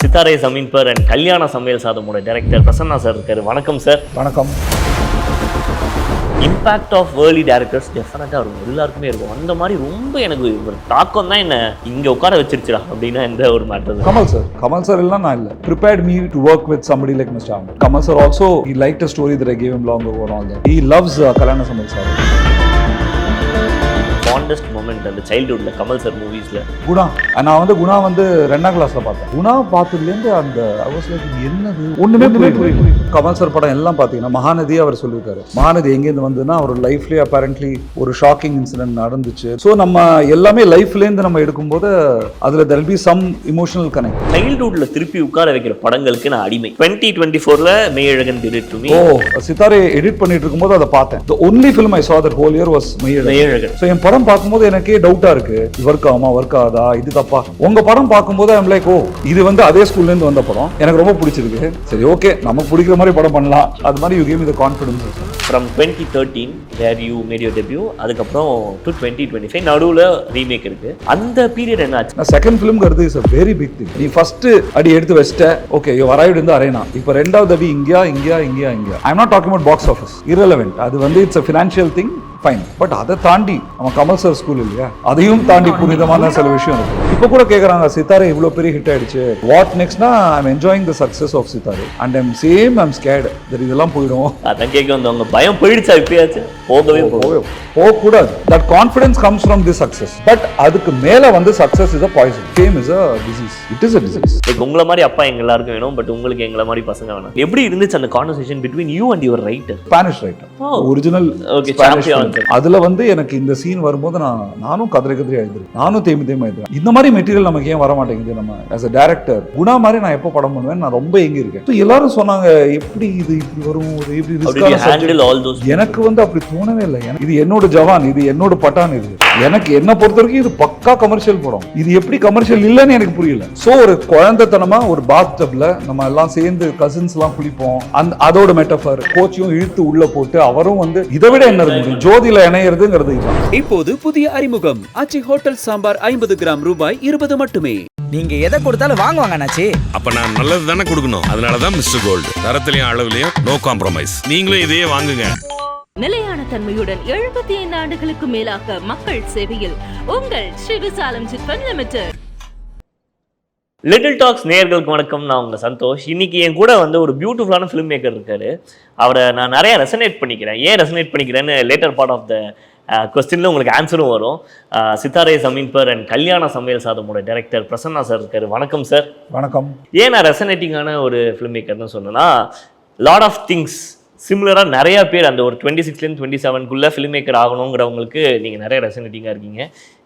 சித்தாரே ஜமீன் per and கல்யாண சமையல் சாதமோட டைரக்டர் பிரசன்னா சார் இருக்காரு. வணக்கம் சார். வணக்கம். இம்பாக்ட் ஆஃப் ஏர்லி டேரக்டர்ஸ் டெஃபினட்டாக இருக்கும், எல்லாருக்குமே இருக்கும். அந்த மாதிரி ரொம்ப எனக்கு ஒரு தாக்கம் தான் என்ன இங்கே உட்கார வச்சிருச்சுடா அப்படின்னா எந்த ஒரு மேட்டர். கமல் சார் எல்லாம் நான் இல்லை. Prepared me to work with somebody like Mr. Ahmed. Kamal sir also, he liked a story that I gave him long ago and all that. He loves கல்யாண சமையல் சாதம். ஃபாண்டஸ்ட் மொமெண்ட் அந்த சைல்ட்ஹுட்ல கமல் சார் மூவிஸ்ல குணா. நான் வந்து குணா வந்து 2ஆம் கிளாஸ்ல பார்த்தேன். குணா பார்த்ததுலேருந்து அந்த அவசரம் என்னது ஒண்ணுமே புரியல. கமல் சார் படம் எல்லாம் பார்த்தீங்கன்னா மகாநதி அவர் சொல்லியிருக்காரு. மகாநதி எங்கேருந்து வந்ததுன்னா அவர் லைஃப்லேயே அப்பேரண்ட்லி ஒரு ஷாக்கிங் இன்சிடென்ட் நடந்துச்சு. ஸோ நம்ம எல்லாமே லைஃப்லேருந்து நம்ம எடுக்கும்போது அதில் there will be some emotional connect. சைல்ட்ஹுட்ல திருப்பி உட்கார வைக்கிற படங்களுக்கு நான் அடிமை. 2024ல Meiyazhagan did to me. Sitaare edit பண்ணிட்டு இருக்கும்போது அதை பார்த்தேன். The only film I saw that whole year was Meiyazhagan. So என் படம் பார்க்கும்போது எனக்கே டவுட்டா இருக்கு, ஒர்க் ஆகுதா, இது தப்பா. உங்க படம் பார்க்கும்போது ஐம் லைக், இது வந்து அதே ஸ்கூல்ல இருந்து வந்த படம், எனக்கு ரொம்ப பிடிச்சிருக்கு. சரி, ஓகே, நமக்கு பிடிக்கிற மாதிரி படம் பண்ணலாம். அது மாதிரி you gave me the confidence. From 2013 where you made your debut, அதுக்கப்புறம் to 2025 நடுவுல ரீமேக் இருக்கு. அந்த பீரியட் என்ன ஆச்சு? நான் செகண்ட் ஃபிலிம்ங்கிறது is a very big thing. நீ ஃபர்ஸ்ட் அடி எடுத்து வச்சிட்ட, okay, you arrived in the arena. இப்போ ரெண்டாவது அடி இங்கயா I am not talking about box office, irrelevant. அது வந்து it's a financial thing, fine. But அதை தாண்டி நம்ம கமல் சார் ஸ்கூல் இல்லையா, அதையும் தாண்டி புனிதமான சில விஷயம் இருக்கு. இப்போ கூட கேட்குறாங்க, சித்தாரே இவ்வளோ பெரிய ஹிட் ஆயிடுச்சு, வாட் நெக்ஸ்ட்னா I'm enjoying the success of Sitaare and I'm scared that இதெல்லாம் போயிடும். அதான் கேட்க வந்தவங்க பயம் போயிடுச்சா? இப்பயாச்சு போகக்கூடாது. That confidence comes from the success. But அதுக்கு மேல வந்து success is a poison, fame is a disease. It is a disease. Like உங்களை மாதிரி அப்பா எங்க எல்லாருக்கும் வேணும், பட் உங்களுக்கு எங்களை மாதிரி பசங்க வேணும். எப்படி இருந்துச்சு அந்த conversation between you and your writer? Spanish writer, original Spanish. அதுல வந்து எனக்கு இந்த சீன் வரும்போது நானும் கதறி எழுதுறேன், நானும் தேம்பி எழுதுறேன். இந்த மாதிரி மெட்டீரியல் நமக்கு ஏன் வர மாட்டேங்குது? நம்ம ஆஸ் அ டைரக்டர் குணா மாதிரி நான் எப்போ படம் பண்ணுவேன், நான் ரொம்ப எங்க இருக்கேன். எல்லாரும் சொன்னாங்க, எப்படி இது இப்படி வரும், எனக்கு வந்து அப்படி தோணவே இல்லை. இது என்னோட ஜவான், இது என்னோட பட்டான். இது எனக்கு என்ன பொறுத்த வரைக்கும் இது பக்கா கமர்ஷியல் படம். இது எப்படி கமர்ஷியல் இல்லைன்னு எனக்கு புரியல. சோ ஒரு குழந்தைத்தனமா ஒரு பாத் டப்ல நம்ம எல்லாம் சேர்ந்து கசின்ஸ் எல்லாம் குளிப்போம், அதோட மெட்டஃபர் கோச்சையும் இழுத்து உள்ள போட்டு அவரும் வந்து இதை விட என்ன இருக்கு ஜோதியில இணையறதுங்கிறது. இப்போது புதிய அறிமுகம் ஆச்சி ஹோட்டல் சாம்பார் 50 கிராம் ரூபாய் 20 மட்டுமே. நீங்க எதை கொடுத்தாலும் வாங்குவாங்க அண்ணாச்சி. அப்ப நான் நல்லது தானே கொடுக்கணும். அதனாலதான் மிஸ்டர் கோல்டு, தரத்திலையும் அளவுலையும் நோ காம்ப்ரமைஸ். நீங்களும் இதையே வாங்குங்க. நிலையான தன்மையுடன் 75 ஆண்டுகளுக்கு மேலாக மக்கள் சேவையில் உங்கள் ஸ்ரீவிசாலம் சிட்ஃபண்ட் லிமிடெட். லிட்டில் டாக்ஸ் நேயர்களுக்கு வணக்கம். நான் உங்க சந்தோஷ். இன்னைக்கு என் கூட வந்து ஒரு பியூட்டிஃபுல்லான ஃபிலிம் மேக்கர் இருக்காரு. அவரை நான் நிறைய ரெசனேட் பண்ணிக்கிறேன். ஏன் ரெசனேட் பண்ணிக்கிறேன்னு லேட்டர் பார்ட் ஆஃப் த கொஸ்டின்ல உங்களுக்கு ஆன்சரும் வரும். சித்தாரே ஜமீன் பர் அண்ட் கல்யாண சமையல் சாதமோட டைரக்டர் பிரசன்னா சார் இருக்காரு. வணக்கம் சார். வணக்கம். ஏன் நான் ரெசனேட்டிங்கான ஒரு ஃபிலிம் மேக்கர்னு சொன்னேன்னா, லாட் ஆஃப் திங்ஸ் சிமிலராக நிறையா பேர் அந்த ஒரு 26லேருந்து 27க்குள்ளே ஃபிலிம் மேக்கர் ஆகணுங்கிறவங்களுக்கு நீங்கள் நிறைய ரெசனேட்டிங்காக இருக்கீங்க.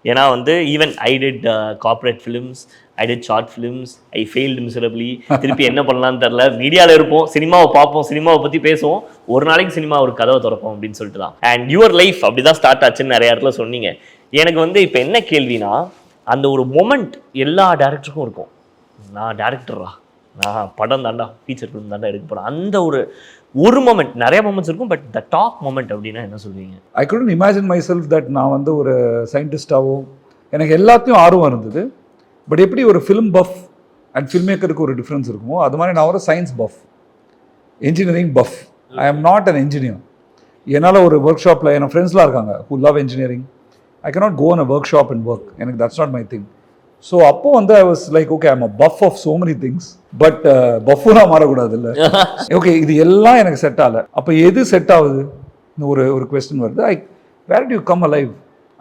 ஏன்னா வந்து even I did corporate films, I did short films, I failed miserably. திருப்பி என்ன பண்ணலான்னு தெரில. மீடியாவில் இருப்போம், சினிமாவை பார்ப்போம், சினிமாவை பற்றி பேசுவோம், ஒரு நாளைக்கு சினிமா ஒரு கதவை திறப்போம் அப்படின்னு சொல்லிட்டு தான். அண்ட் யுவர் லைஃப் அப்படி தான் ஸ்டார்ட் ஆச்சுன்னு நிறைய இடத்துல சொன்னீங்க. எனக்கு வந்து இப்போ என்ன கேள்வினா, அந்த ஒரு மொமெண்ட் எல்லா டேரக்டருக்கும் இருக்கும். நான் டேரக்டரா, நான் படம் தாண்டா, ஃபீச்சர் ஃபிலிம் தாண்டா எடுக்க போகிறேன். அந்த ஒரு மொமெண்ட், நிறைய மொமெண்ட்ஸ் இருக்கும், பட் த டாப் மொமெண்ட் அப்படின்னா என்ன சொல்வீங்க? ஐ couldn't imagine myself that நான் வந்து ஒரு சயின்டிஸ்டாவோ, எனக்கு எல்லாத்தையும் ஆர்வம் இருந்தது. பட் எப்படி ஒரு ஃபிலிம் பஃப் அண்ட் ஃபில்ம் மேக்கருக்கு ஒரு டிஃப்ரென்ஸ் இருக்குமோ, அது மாதிரி நான் ஒரு science puff, engineering puff. I am not an engineer. என்னால் ஒரு ஒர்க் ஷாப்பில் என் ஃப்ரெண்ட்ஸ்லாம் இருக்காங்க who love engineering. I cannot go on a workshop and work. எனக்கு that's not my thing. So அப்போ வந்து I was like, okay, I'm a buff of so many things, but பஃபுனா மாறக்கூடாது இல்லை. ஓகே, இது எல்லாம் எனக்கு செட் ஆகலை. அப்போ எது செட் ஆகுது ஒரு கொஸ்டின் வருது. Where do you come alive?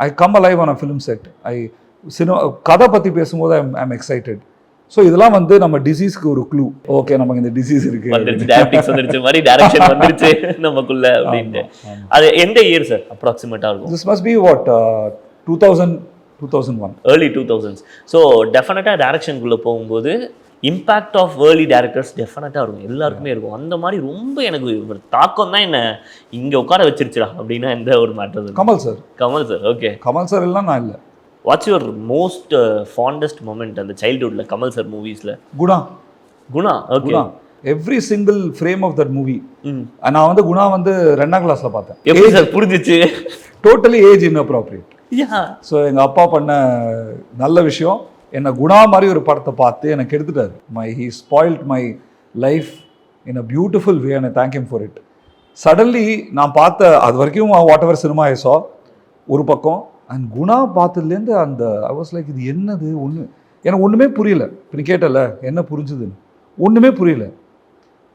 I come alive on a film set. கதை பற்றி பேசும்போது ஐம் எக்ஸைட்டட். ஸோ இதெல்லாம் வந்து நம்ம டிசீஸ்க்கு ஒரு க்ளூ. ஓகே, நமக்கு இந்த டிசீஸ் இருக்கு, நமக்குள்ள அப்படின்ட்டு. அது எந்த இயர் சார் அப்ராக்சிமேட்டாக இருக்கும்? This must be what 2001 early 2000s. So டெஃபினட்டாக டைரக்ஷனுக்குள்ளே போகும்போது இம்பாக்ட் ஆஃப் ஏர்லி டேரக்டர்ஸ் டெஃபினட்டாக இருக்கும், எல்லாருக்குமே இருக்கும். அந்த மாதிரி ரொம்ப எனக்கு ஒரு தாக்கம் தான் என்ன இங்கே உட்கார வச்சிருச்சுடா அப்படின்னா எந்த ஒரு matter? Kamal sir. Okay, Kamal sir எல்லாம் நான் இல்லை. What's your most fondest moment அந்த சைல்ட்ஹுட்ல கமல் சார் மூவிஸ்ல? Guna. Okay. Every single frame of that movie. நான் வந்து குணா வந்து 2ஆம் கிளாஸ்ல பார்த்தேன். எப்படி சார் புரிஞ்சிச்சு? Totally age inappropriate. ஸோ எங்கள் அப்பா பண்ண நல்ல விஷயம் என்னை குணா மாதிரி ஒரு படத்தை பார்த்து எனக்கு எடுத்துட்டாரு. He spoilt my life in a beautiful way and I thank him for it. Suddenly நான் பார்த்த அது வரைக்கும் வாட் எவர் சினிமா ஐ சா ஒரு பக்கம், அண்ட் குணா பார்த்ததுலேருந்து அந்த ஐ வாஸ் லைக் இது என்னது எனக்கு ஒன்றுமே புரியல. இப்போ நீ கேட்டல என்ன புரிஞ்சுதுன்னு, ஒன்றுமே புரியல.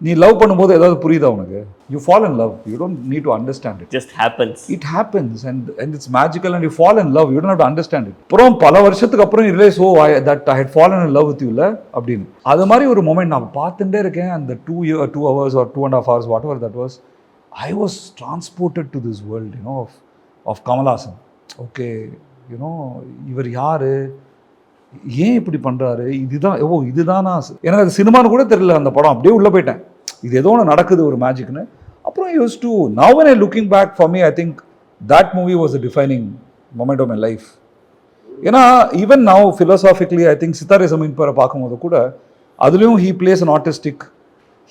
நீ லவ் பண்ணும்போது ஏதாவது புரியுதா உனக்கு? You fall in love, you don't need to understand it. Just happens. It happens and it's magical and you fall in love, you don't have to understand it. அப்புறம் பல வருஷத்துக்கு அப்புறம் realise that I had fallen in love with you இல்லை அப்படின்னு. அது மாதிரி ஒரு moment நான் பார்த்துட்டே இருக்கேன். அந்த 2 hours or 2.5 hours what ever that was, I was transported to this world of Kamal Haasan. Okay இவர் யார், ஏன் இப்படி பண்ணுறாரு, இதுதான் எனக்கு அது சினிமான்னு கூட தெரியல. அந்த படம் அப்படியே உள்ளே போயிட்டேன், இது ஏதோ ஒன்று நடக்குது ஒரு மேஜிக்னு. அப்புறம் use to now when I looking back for me, I think that movie was a defining moment of my life. ஏன்னா even now philosophically I think சித்தாரே ஜமீன் பரை பார்க்கும்போது கூட அதுலேயும் he plays an autistic,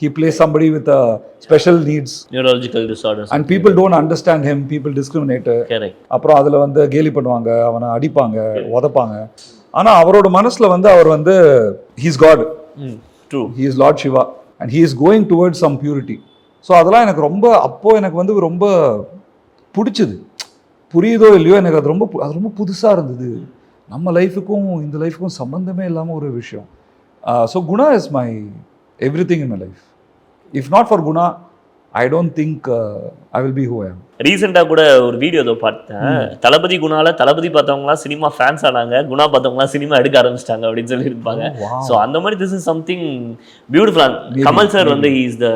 he plays somebody with a special needs, neurological disorders, and people don't understand him, people discriminate. correct. அப்புறம் அதில் கேலி பண்ணுவாங்க, அவனை அடிப்பாங்க, உதப்பாங்க. ஆனால் அவரோட மனசில் அவர் he's God, true, he is Lord Shiva and he is going towards some purity. So அதெல்லாம் எனக்கு எனக்கு ரொம்ப பிடிச்சது. புரியுதோ இல்லையோ எனக்கு அது ரொம்ப புதுசாக இருந்தது. நம்ம லைஃபுக்கும் இந்த லைஃபுக்கும் சம்மந்தமே இல்லாமல் ஒரு விஷயம். So Guna is my everything in my life. If not for Guna I don't think I will be who I am. ரீசெண்டாக கூட ஒரு வீடியோ ஏதோ பார்த்தேன், தளபதி குணால தளபதி பார்த்தவங்களாம் சினிமா ஃபேன்ஸ் ஆனாங்க, குணா பார்த்தவங்களாம் சினிமா எடுக்க ஆரம்பிச்சிட்டாங்க அப்படின்னு சொல்லியிருப்பாங்க. ஸோ அந்த மாதிரி this is something beautiful. Kamal sir he is the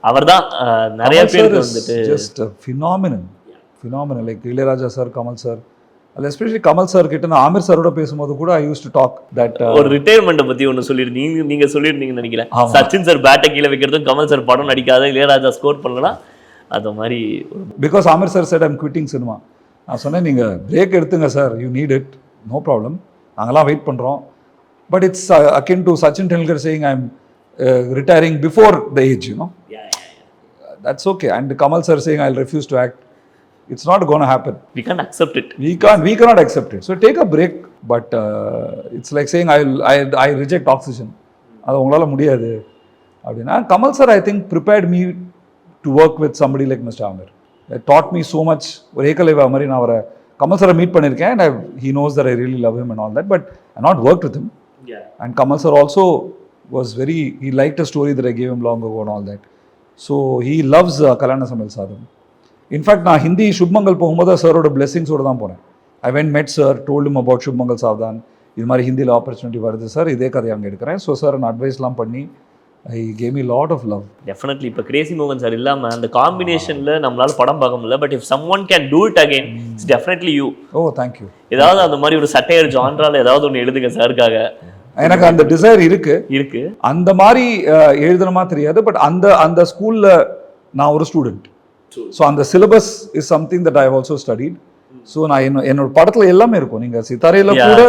அவர் தான் நிறைய பேருக்கு just phenomenal like Ilaiyaraaja sir, Kamal sir, அது எஸ்பெஷலி கமல் சார் கிட்ட நான் ஆமிர் சாரோட பேசும்போது கூட ஐ யூஸ் டு டாக் தட் ஒரு ரிட்டையர்மெண்ட்டை பற்றி ஒன்று சொல்லியிருந்தீங்க, நீங்கள் சொல்லியிருந்தீங்கன்னு நினைக்கிறேன். சச்சின் சார் பேட்டை கீழே வைக்கிறதும் கமல் சார் படம் நடிக்காத இளையராஜா ஸ்கோர் பண்ணலாம் அது மாதிரி. Because Aamir sir said I'm quitting cinema. நான் சொன்னேன் நீங்கள் பிரேக் எடுத்துங்க sir, you need it, no problem, நாங்களாம் வெயிட் பண்ணுறோம். But it's akin to Sachin Tendulkar saying I'm retiring before the age, that's okay. And Kamal sir saying I'll refuse to act, it's not going to happen. We can't accept it. We cannot accept it. So take a break. But it's like saying I reject oxygen. அது உங்களால் முடியாது அப்படின்னா. Kamal sir I think prepared me to work with somebody like Mr. Amir. It taught me so much. ஒரு ஏகலைவா மாதிரி நான் அவரை Kamal sir meet பண்ணியிருக்கேன், and he knows that I really love him and all that, but I not worked with him. And Kamal sir also was he liked a story that I gave him long ago and all that. So he loves Kalyana Samayal Sadham. In fact, நான் ஹிந்தி சுப்மங்கல் போகும்போது சாரோட பிளெஸிங்ஸோடு தான் போனேன். I went met sir, told him about சுப்மங்கல் சாவ்தான், இது மாதிரி ஹிந்தியில் opportunity வருது sir, இதே கதையை அங்கே எடுக்கிறேன். ஸோ சார் நான் அட்வைஸ்லாம் பண்ணி I gave me lot of love. Definitely இப்போ கிரேசி மோகன் சார் இல்லாமல் அந்த காம்பினேஷனில் நம்மளால படம் பார்க்க முடியல. But if someone can do it again, it's definitely you. Oh thank you. ஏதாவது அந்த மாதிரி ஒரு சட்டையர் ஜான்ரால் ஏதாவது ஒன்று எழுதுங்க சாருக்காக. எனக்கு அந்த டிசைர் இருக்கு. அந்த மாதிரி எழுதணுமா தெரியாது, பட் அந்த ஸ்கூல்ல நான் ஒரு ஸ்டூடெண்ட். ஸோ அந்த syllabus is something that I have also studied. So நான் என்னோட படத்துல எல்லாமே இருக்கும். நீங்க சித்தாரேல கூட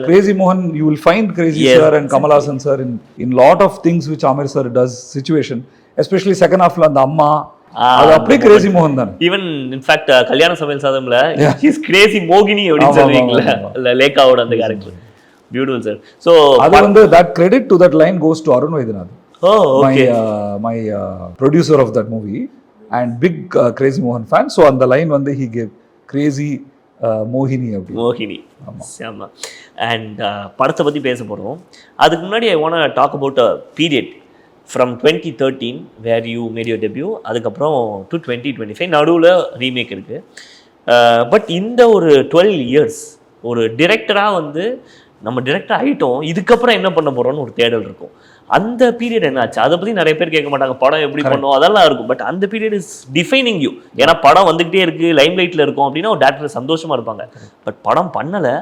கிரேசி மோகன் you will find Crazy sir and Kamal Haasan sir in lot of things which Aamir sir does situation, especially second ஹாஃப்ல அந்த அம்மா அது அப்படியே கிரேசி மோகன் தான். ஈவன் இன்ஃபேக்ட் கல்யாண சமையல் சாதம்ல ஹிஸ் கிரேசி மோகினி அப்படின்னு சொல்லுவீங்களா, லேக்காவோட அந்த character. Beautiful sir. So that credit to that line goes to Arun Vaidyanathan. Oh, okay. My producer of that movie and big Crazy Mohan fan. So on the line he gave Crazy Mohini அப்படி. Mohini. ஆமா. And படத்தை பத்தி பேச போறோம். அதுக்கு முன்னாடி I want to talk about a period from 2013 where you made your debut, அதுக்கப்புறம் to 2025 நடுவுல ரீமேக் இருக்கு. பட் இந்த ஒரு 12 years ஒரு டிரெக்டராக நம்ம டிரெக்டர் ஆகிட்டோம், இதுக்கப்புறம் என்ன பண்ண போகிறோம்னு ஒரு தேடல் இருக்கும். அந்த பீரியட் என்னாச்சு அதை பற்றி நிறைய பேர் கேட்க மாட்டாங்க, படம் எப்படி பண்ணோம் அதெல்லாம் இருக்கும். பட் அந்த பீரியட் இஸ் டிஃபைனிங் யூ. ஏன்னா படம் வந்துக்கிட்டே இருக்குது, லைம் லைட்டில் இருக்கும் அப்படின்னா ஒரு டேரக்டர் சந்தோஷமாக இருப்பாங்க. பட் படம் பண்ணலை,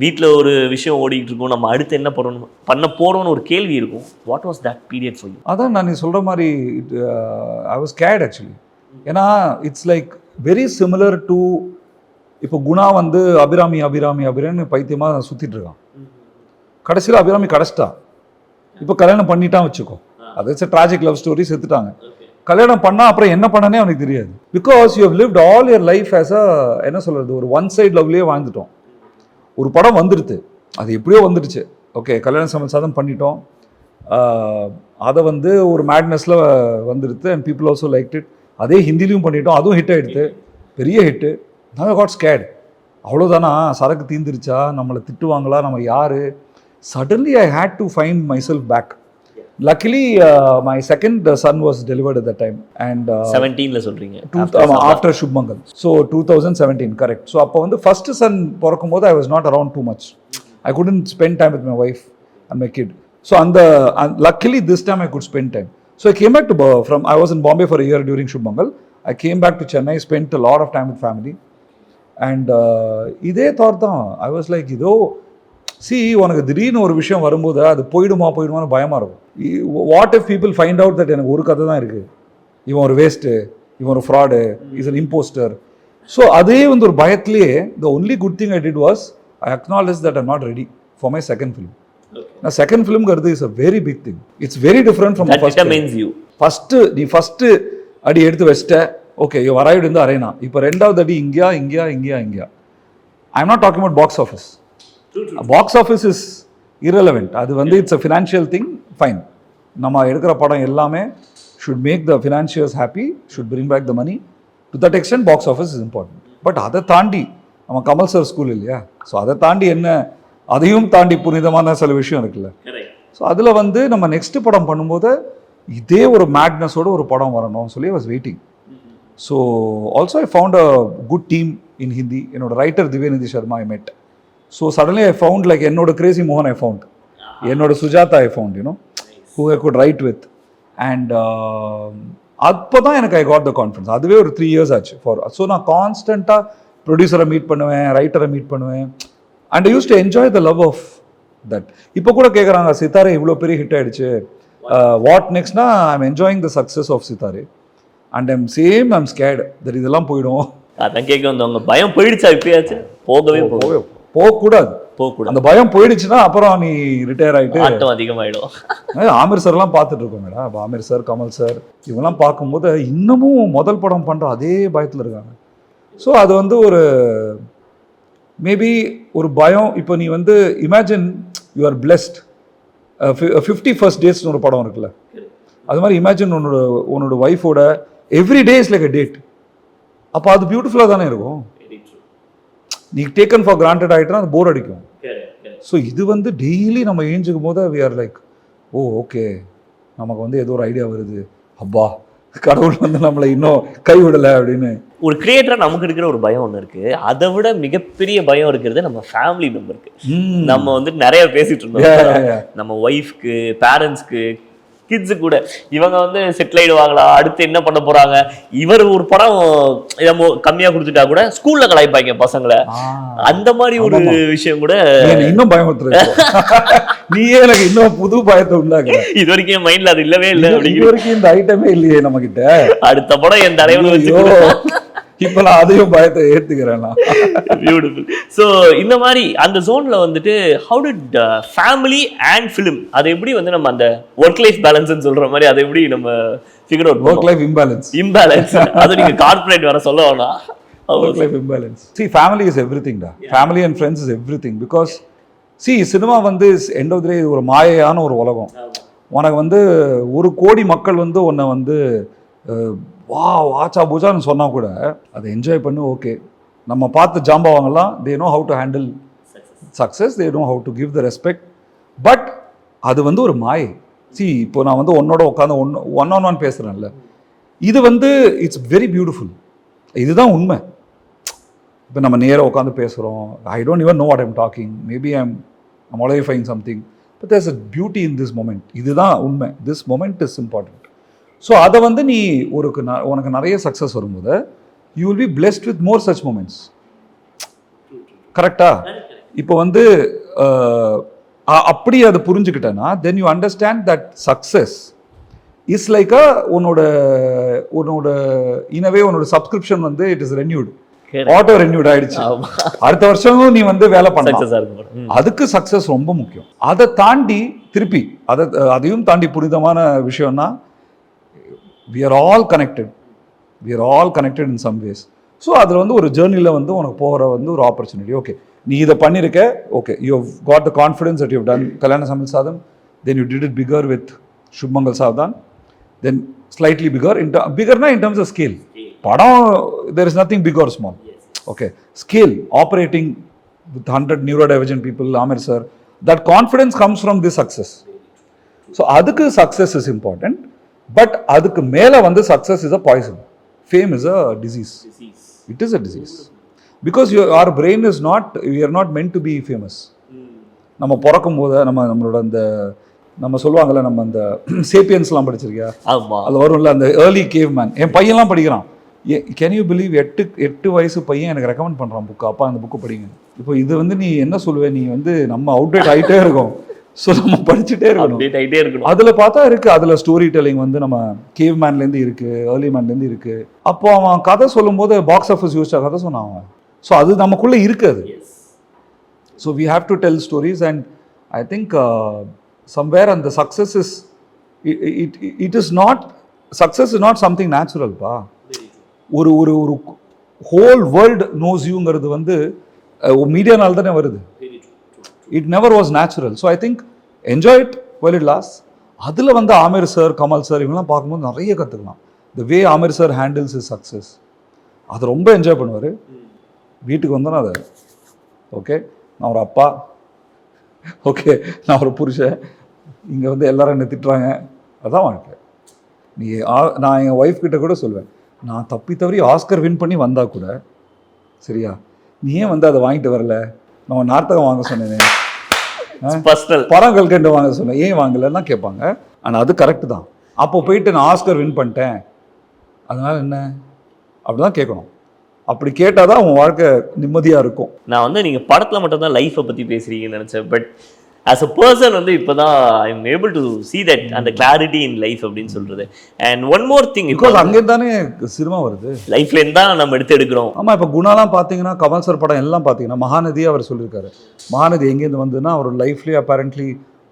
வீட்டில் ஒரு விஷயம் ஓடிக்கிட்டு இருக்கும், நம்ம அடுத்து என்ன பண்ண போகிறோம்னு ஒரு கேள்வி இருக்கும். What was that period for you? அதான் நான் நீ சொல்கிற மாதிரி ஐ வாஸ் ஸ்கேர்ட் ஆக்சுவலி. ஏன்னா it's like very similar to இப்போ குணா அபிராமி பைத்தியமாக சுற்றிட்டு இருக்கான். கடைசியில் அபிராமி கடைச்சிட்டா, இப்போ கல்யாணம் பண்ணிட்டான் வச்சுக்கோ, அது இட்ஸ் ட்ராஜிக் லவ் ஸ்டோரி, செத்துட்டாங்க. கல்யாணம் பண்ணால் அப்புறம் என்ன பண்ணனே அவனுக்கு தெரியாது. Because you have lived all your life as என்ன சொல்கிறது, ஒரு ஒன் சைட் லவ்லேயே வாழ்ந்துட்டோம். ஒரு படம் வந்துடுது, அது எப்படியோ வந்துடுச்சு. ஓகே, கல்யாண சமையல் சாதம் பண்ணிட்டோம். அதை வந்து ஒரு மேட்னஸில் வந்துடுது and people also like it. அதே ஹிந்திலையும் பண்ணிட்டோம், அதுவும் ஹிட் ஆகிடுது, பெரிய ஹிட்டு. நான் காட் ஸ்கேட். அவ்வளோதானா, சரக்கு தீந்துருச்சா, நம்மளை திட்டுவாங்களா, நம்ம யார்? Suddenly I had to find myself back. Luckily, my second son was delivered at that time. And 17ல சொல்றீங்க, after Shubmangal. So 2017, correct. So அப்போ வந்து first son பிறக்கும்போது I was not around too much. I couldn't spend time with my wife and my kid. So luckily this time I could spend time. So I came back to I was in Bombay for a year during Shubmangal. I came back to Chennai, spent a lot of time with family. And இதே thought தான். I was like, இதோ உனக்கு திடீர்னு ஒரு விஷயம் வரும்போது அது போயிடுமான்னு பயமாக இருக்கும். What if people find out that எனக்கு ஒரு கதை தான் இருக்குது, இவன் ஒரு வேஸ்ட்டு, இவன் ஒரு fraud, is an impostor. So அதே வந்து ஒரு பயத்திலேயே the only good thing I did was I acknowledge that I'm not ready for my second film. நான் செகண்ட் ஃபிலிம்ங்கிறது is a very big thing. It's very different from first அடி எடுத்து வச்சிட்ட. Okay, you arrived in the arena. இப்போ ரெண்டாவது அடி இங்கேயா. I am not talking about box office. Box office is irrelevant. அது வந்து it's a financial thing, fine. நம்ம எடுக்கிற படம் எல்லாமே should make the financiers happy, should bring back the money. To that extent box office is important. But அதை தாண்டி நம்ம Kamal sir school இல்லையா, ஸோ அதை தாண்டி என்ன, அதையும் தாண்டி புனிதமான சில விஷயம் இருக்குல்ல. ஸோ அதில் வந்து நம்ம நெக்ஸ்ட் படம் பண்ணும்போது இதே ஒரு மேட்னஸோட ஒரு படம் வரணும்னு சொல்லி was waiting. So also I found a good team in Hindi. என்னோட ரைட்டர் திவ்யநிதி சர்மா ஐ மெட். So suddenly I found like என்னோட Crazy Mohan I found, என்னோட Sujata I found, who I could write with. And அப்போ தான் எனக்கு I got the confidence. அதுவே ஒரு 3 years ஆச்சு ஃபார். ஸோ நான் கான்ஸ்டண்ட்டாக ப்ரொடியூசரை மீட் பண்ணுவேன், ரைட்டரை மீட் பண்ணுவேன். And I use to enjoy the love of that. இப்போ கூட கேட்குறாங்க, சித்தாரே இவ்வளோ பெரிய ஹிட் ஆகிடுச்சு, வாட் நெக்ஸ்ட்னா I'm enjoying the success of Sitaare and I'm scared that இதெல்லாம் போயிடும். அதான் கேட்க வந்தவங்க, பயம் போயிடுச்சா இப்பயாச்சு? போகக்கூடாது. அந்த பயம் போயிடுச்சுன்னா அப்புறம் நீ ரிட்டையர் ஆகிட்டு ஆட்டம் அதிகமாகிடும். ஆமிர் சார்லாம் பார்த்துட்டு இருக்கோம் மேடம். இப்போ ஆமிர் சார், கமல் சார் இவங்கெல்லாம் பார்க்கும்போது இன்னமும் முதல் படம் பண்ணுற அதே பயத்தில் இருக்காங்க. ஸோ அது வந்து ஒரு மேபி ஒரு பயம். இப்போ நீ வந்து imagine you are blessed. 51st Dates ஒரு படம் இருக்குல்ல, அது மாதிரி இமேஜின் உன்னோட ஒய்ஃபோட every day is like a date. அப்போ அது பியூட்டிஃபுல்லாக தானே இருக்கும். நீ டேக்கன் ஃபார் கிராண்டட் ஆகிட்டா அது போர் அடிக்கும். ஸோ இது வந்து டெய்லி நம்ம ஏஞ்சுக்கும் போது we are like, oh okay, நமக்கு வந்து ஏதோ ஒரு ஐடியா வருது, அப்பா கடவுள் வந்து நம்மளை இன்னும் கைவிடலை அப்படின்னு. ஒரு கிரியேட்டராக நமக்கு இருக்கிற ஒரு பயம் ஒன்று இருக்குது. அதை விட மிகப்பெரிய பயம் இருக்கிறது நம்ம ஃபேமிலி மெம்பருக்கு. நம்ம வந்து நிறைய பேசிட்டு இருந்தோம், நம்ம ஒய்ஃப்க்கு, பேரண்ட்ஸ்க்கு, கிட்ஸு கூட. இவங்க வந்து செட்டில் ஆயிடுவாங்களா, அடுத்து என்ன பண்ண போறாங்க, இவர் ஒரு படம் கம்மியா கொடுத்துட்டா கூட ஸ்கூல்ல கலாய்ப்பாங்க பசங்களை. அந்த மாதிரி ஒரு விஷயம் கூட இன்னும் பயமுறுத்துற. நீயே எனக்கு இன்னும் புது பயத்தை உண்டாக்குற. இது வரைக்கும் மைண்ட்ல அது இல்லவே இல்லை. இது வரைக்கும் இந்த ஐட்டமே இல்லையே நம்ம கிட்ட. அடுத்த படம் என் தலைவன் வச்சு இப்ப நான் அதையும் பயத்தை ஏத்துக்கிறேன். பியூட்டிஃபுல். ஸோ இந்த மாதிரி அந்த ஜோன்ல வந்துட்டு how did family and film, அதை எப்படி வந்து நம்ம அந்த ஒர்க் லைஃப் பேலன்ஸ்னு சொல்ற மாதிரி அதை எப்படி நம்ம figure out? Work life imbalance அது நீங்க கார்ப்பரேட் வர சொல்ல வேணாம். Work life imbalance. See, family is everything டா. Family and friends is everything because see, cinema வந்து எண்ட் ஆஃப் தி டே ஒரு மாயையான ஒரு உலகம். உனக்கு வந்து 1 கோடி மக்கள் வந்து உன்னை வந்து வா ஆச்சா பூச்சான்னு சொன்னால் கூட அதை என்ஜாய் பண்ணு. ஓகே, நம்ம பார்த்து ஜாம்பவாங்கலாம், they know how to handle success, they know how to give the respect. But அது வந்து ஒரு மாயை. இப்போ நான் வந்து உன்னோட உட்காந்து ஒன் ஆன் ஒன் பேசுகிறேன்ல, இது வந்து இட்ஸ் வெரி பியூட்டிஃபுல். இதுதான் உண்மை. இப்போ நம்ம நேராக உட்காந்து பேசுகிறோம், I don't even know what I'm talking, maybe I'm modifying something, but there's a beauty in this moment. இதுதான் உண்மை. This moment is important. So அதை வந்து நீ உனக்கு நிறைய சக்ஸஸ் வரும்போது you will be blessed with more such moments. கரெக்டா? இப்போ வந்து அப்படி அதை புரிஞ்சுக்கிட்டேன்னா then you understand that success is like உன்னோட இனவே உன்னோட சப்ஸ்கிரிப்ஷன் வந்து it is renewed, auto renewed ஆயிடுச்சு. அடுத்த வருஷமும் நீ வந்து வேலை பண்ண, அதுக்கு சக்ஸஸ் ரொம்ப முக்கியம். அதை தாண்டி திருப்பி அதையும் தாண்டி புனிதமான விஷயம்னா we are all connected in some ways. So அதில் வந்து ஒரு ஜேர்னியில் வந்து உனக்கு போகிற வந்து ஒரு ஆப்பர்ச்சுனிட்டி. ஓகே, நீ இதை பண்ணியிருக்க, okay, you have got the confidence that you have done Kalyana Samayal Saadham, then you did it bigger with Shubh Mangal Saavdhan, then slightly bigger பிகர்னா இன் டர்ம்ஸ் ஆஃப் ஸ்கேல். படம் there is nothing big or small. Okay, scale, operating with 100 neurodivergent people, Amir sir, that confidence comes from this success. So adukku success is important, but adukku mela vandu success is a poison, fame is a disease. It is a disease because our brain is not, we are not meant to be famous. நம்ம பிறக்கும் போது நம்மளோட அந்த நம்ம சொல்லுவாங்கல்ல, நம்ம அந்த சேப்பியன்ஸ்லாம் படிச்சிருக்கியா? ஆமா, அது வரும்ல, அந்த ஏர்லி கேவ் மேன். என் பையன்லாம் படிக்கிறான். கேன் யூ பிலீவ் 8 வயசு பையன் எனக்கு ரெக்கமெண்ட் பண்ணுறான் புக்கு, அப்பா அந்த புக்கு படிங்க. இப்போ இது வந்து நீ என்ன சொல்லுவே, நீ வந்து நம்ம அவுடேட் ஆகிட்டே இருக்கோம். ஸோ நம்ம படிச்சுட்டே இருக்கணும். அதில் பார்த்தா இருக்குது, அதில் ஸ்டோரி டெல்லிங் வந்து நம்ம கேவ் மேன்லேருந்து இருக்குது, ஏர்லி மேன்லேருந்து இருக்குது. அப்போ அவன் கதை சொல்லும்போது பாக்ஸ் ஆஃபீஸ் யூஸ்டாக கதை சொன்னான் அவன். ஸோ அது நமக்குள்ளே இருக்குது. So we have to tell stories and I think somewhere and the success is it is not, success is not something natural pa. ஒரு whole world knows youங்கிறது வந்து மீடியானால தானே வருது. It never was natural. So I think enjoy it while it lasts. அதில் வந்து Aamir sir, Kamal sir இவங்கெல்லாம் பார்க்கும்போது நிறைய கற்றுக்கலாம். the way Aamir sir handles his success, அதை ரொம்ப என்ஜாய் பண்ணுவார். வீட்டுக்கு வந்தோன்னா அதை ஓகே நான் ஒரு அப்பா, ஓகே நான் ஒரு புருஷன், இங்கே வந்து எல்லாரும் என்னை திட்டுறாங்க, அதுதான் வாழ்க்கை. நான் என் ஒய்ஃப் கிட்ட கூட சொல்வேன், நான் தவறி ஆஸ்கர் வின் பண்ணி வந்தால் கூட சரியா, நீ ஏன் வந்து அதை வாங்கிட்டு வரல, நான் நார்த்தகம் வாங்க சொன்னேன், பழங்கள் கண்டு வாங்க சொன்னேன், ஏன் வாங்கலைன்னா கேட்பாங்க. ஆனால் அது கரெக்டு தான். அப்போ போயிட்டு நான் ஆஸ்கர் வின் பண்ணிட்டேன் அதனால் என்ன அப்படி தான் கேட்கணும். அப்படி கேட்டால் தான் உன் வாழ்க்கை நிம்மதியாக இருக்கும். நான் வந்து நீங்கள் படத்தில் மட்டும்தான் லைஃப்பை பற்றி பேசுகிறீங்கன்னு நினச்சேன். பட் ஆஸ் அ பர்சன் வந்து இப்போ தான் I am able to see that அந்த கிளாரிட்டி இன் லைஃப் அப்படின்னு சொல்கிறது. And one more thing, because அங்கேருந்து தானே சினிமா வருது, லைஃப்லேருந்து தான் நம்ம எடுக்கிறோம். ஆமாம், இப்போ குணாலாம் பார்த்தீங்கன்னா, கமல் சார் படம் எல்லாம் பார்த்தீங்கன்னா, மகாநதியாக அவர் சொல்லியிருக்காரு. மகாநதி எங்கேருந்து வந்ததுன்னா அவர் லைஃப்லேயே அப்பேரண்ட்லி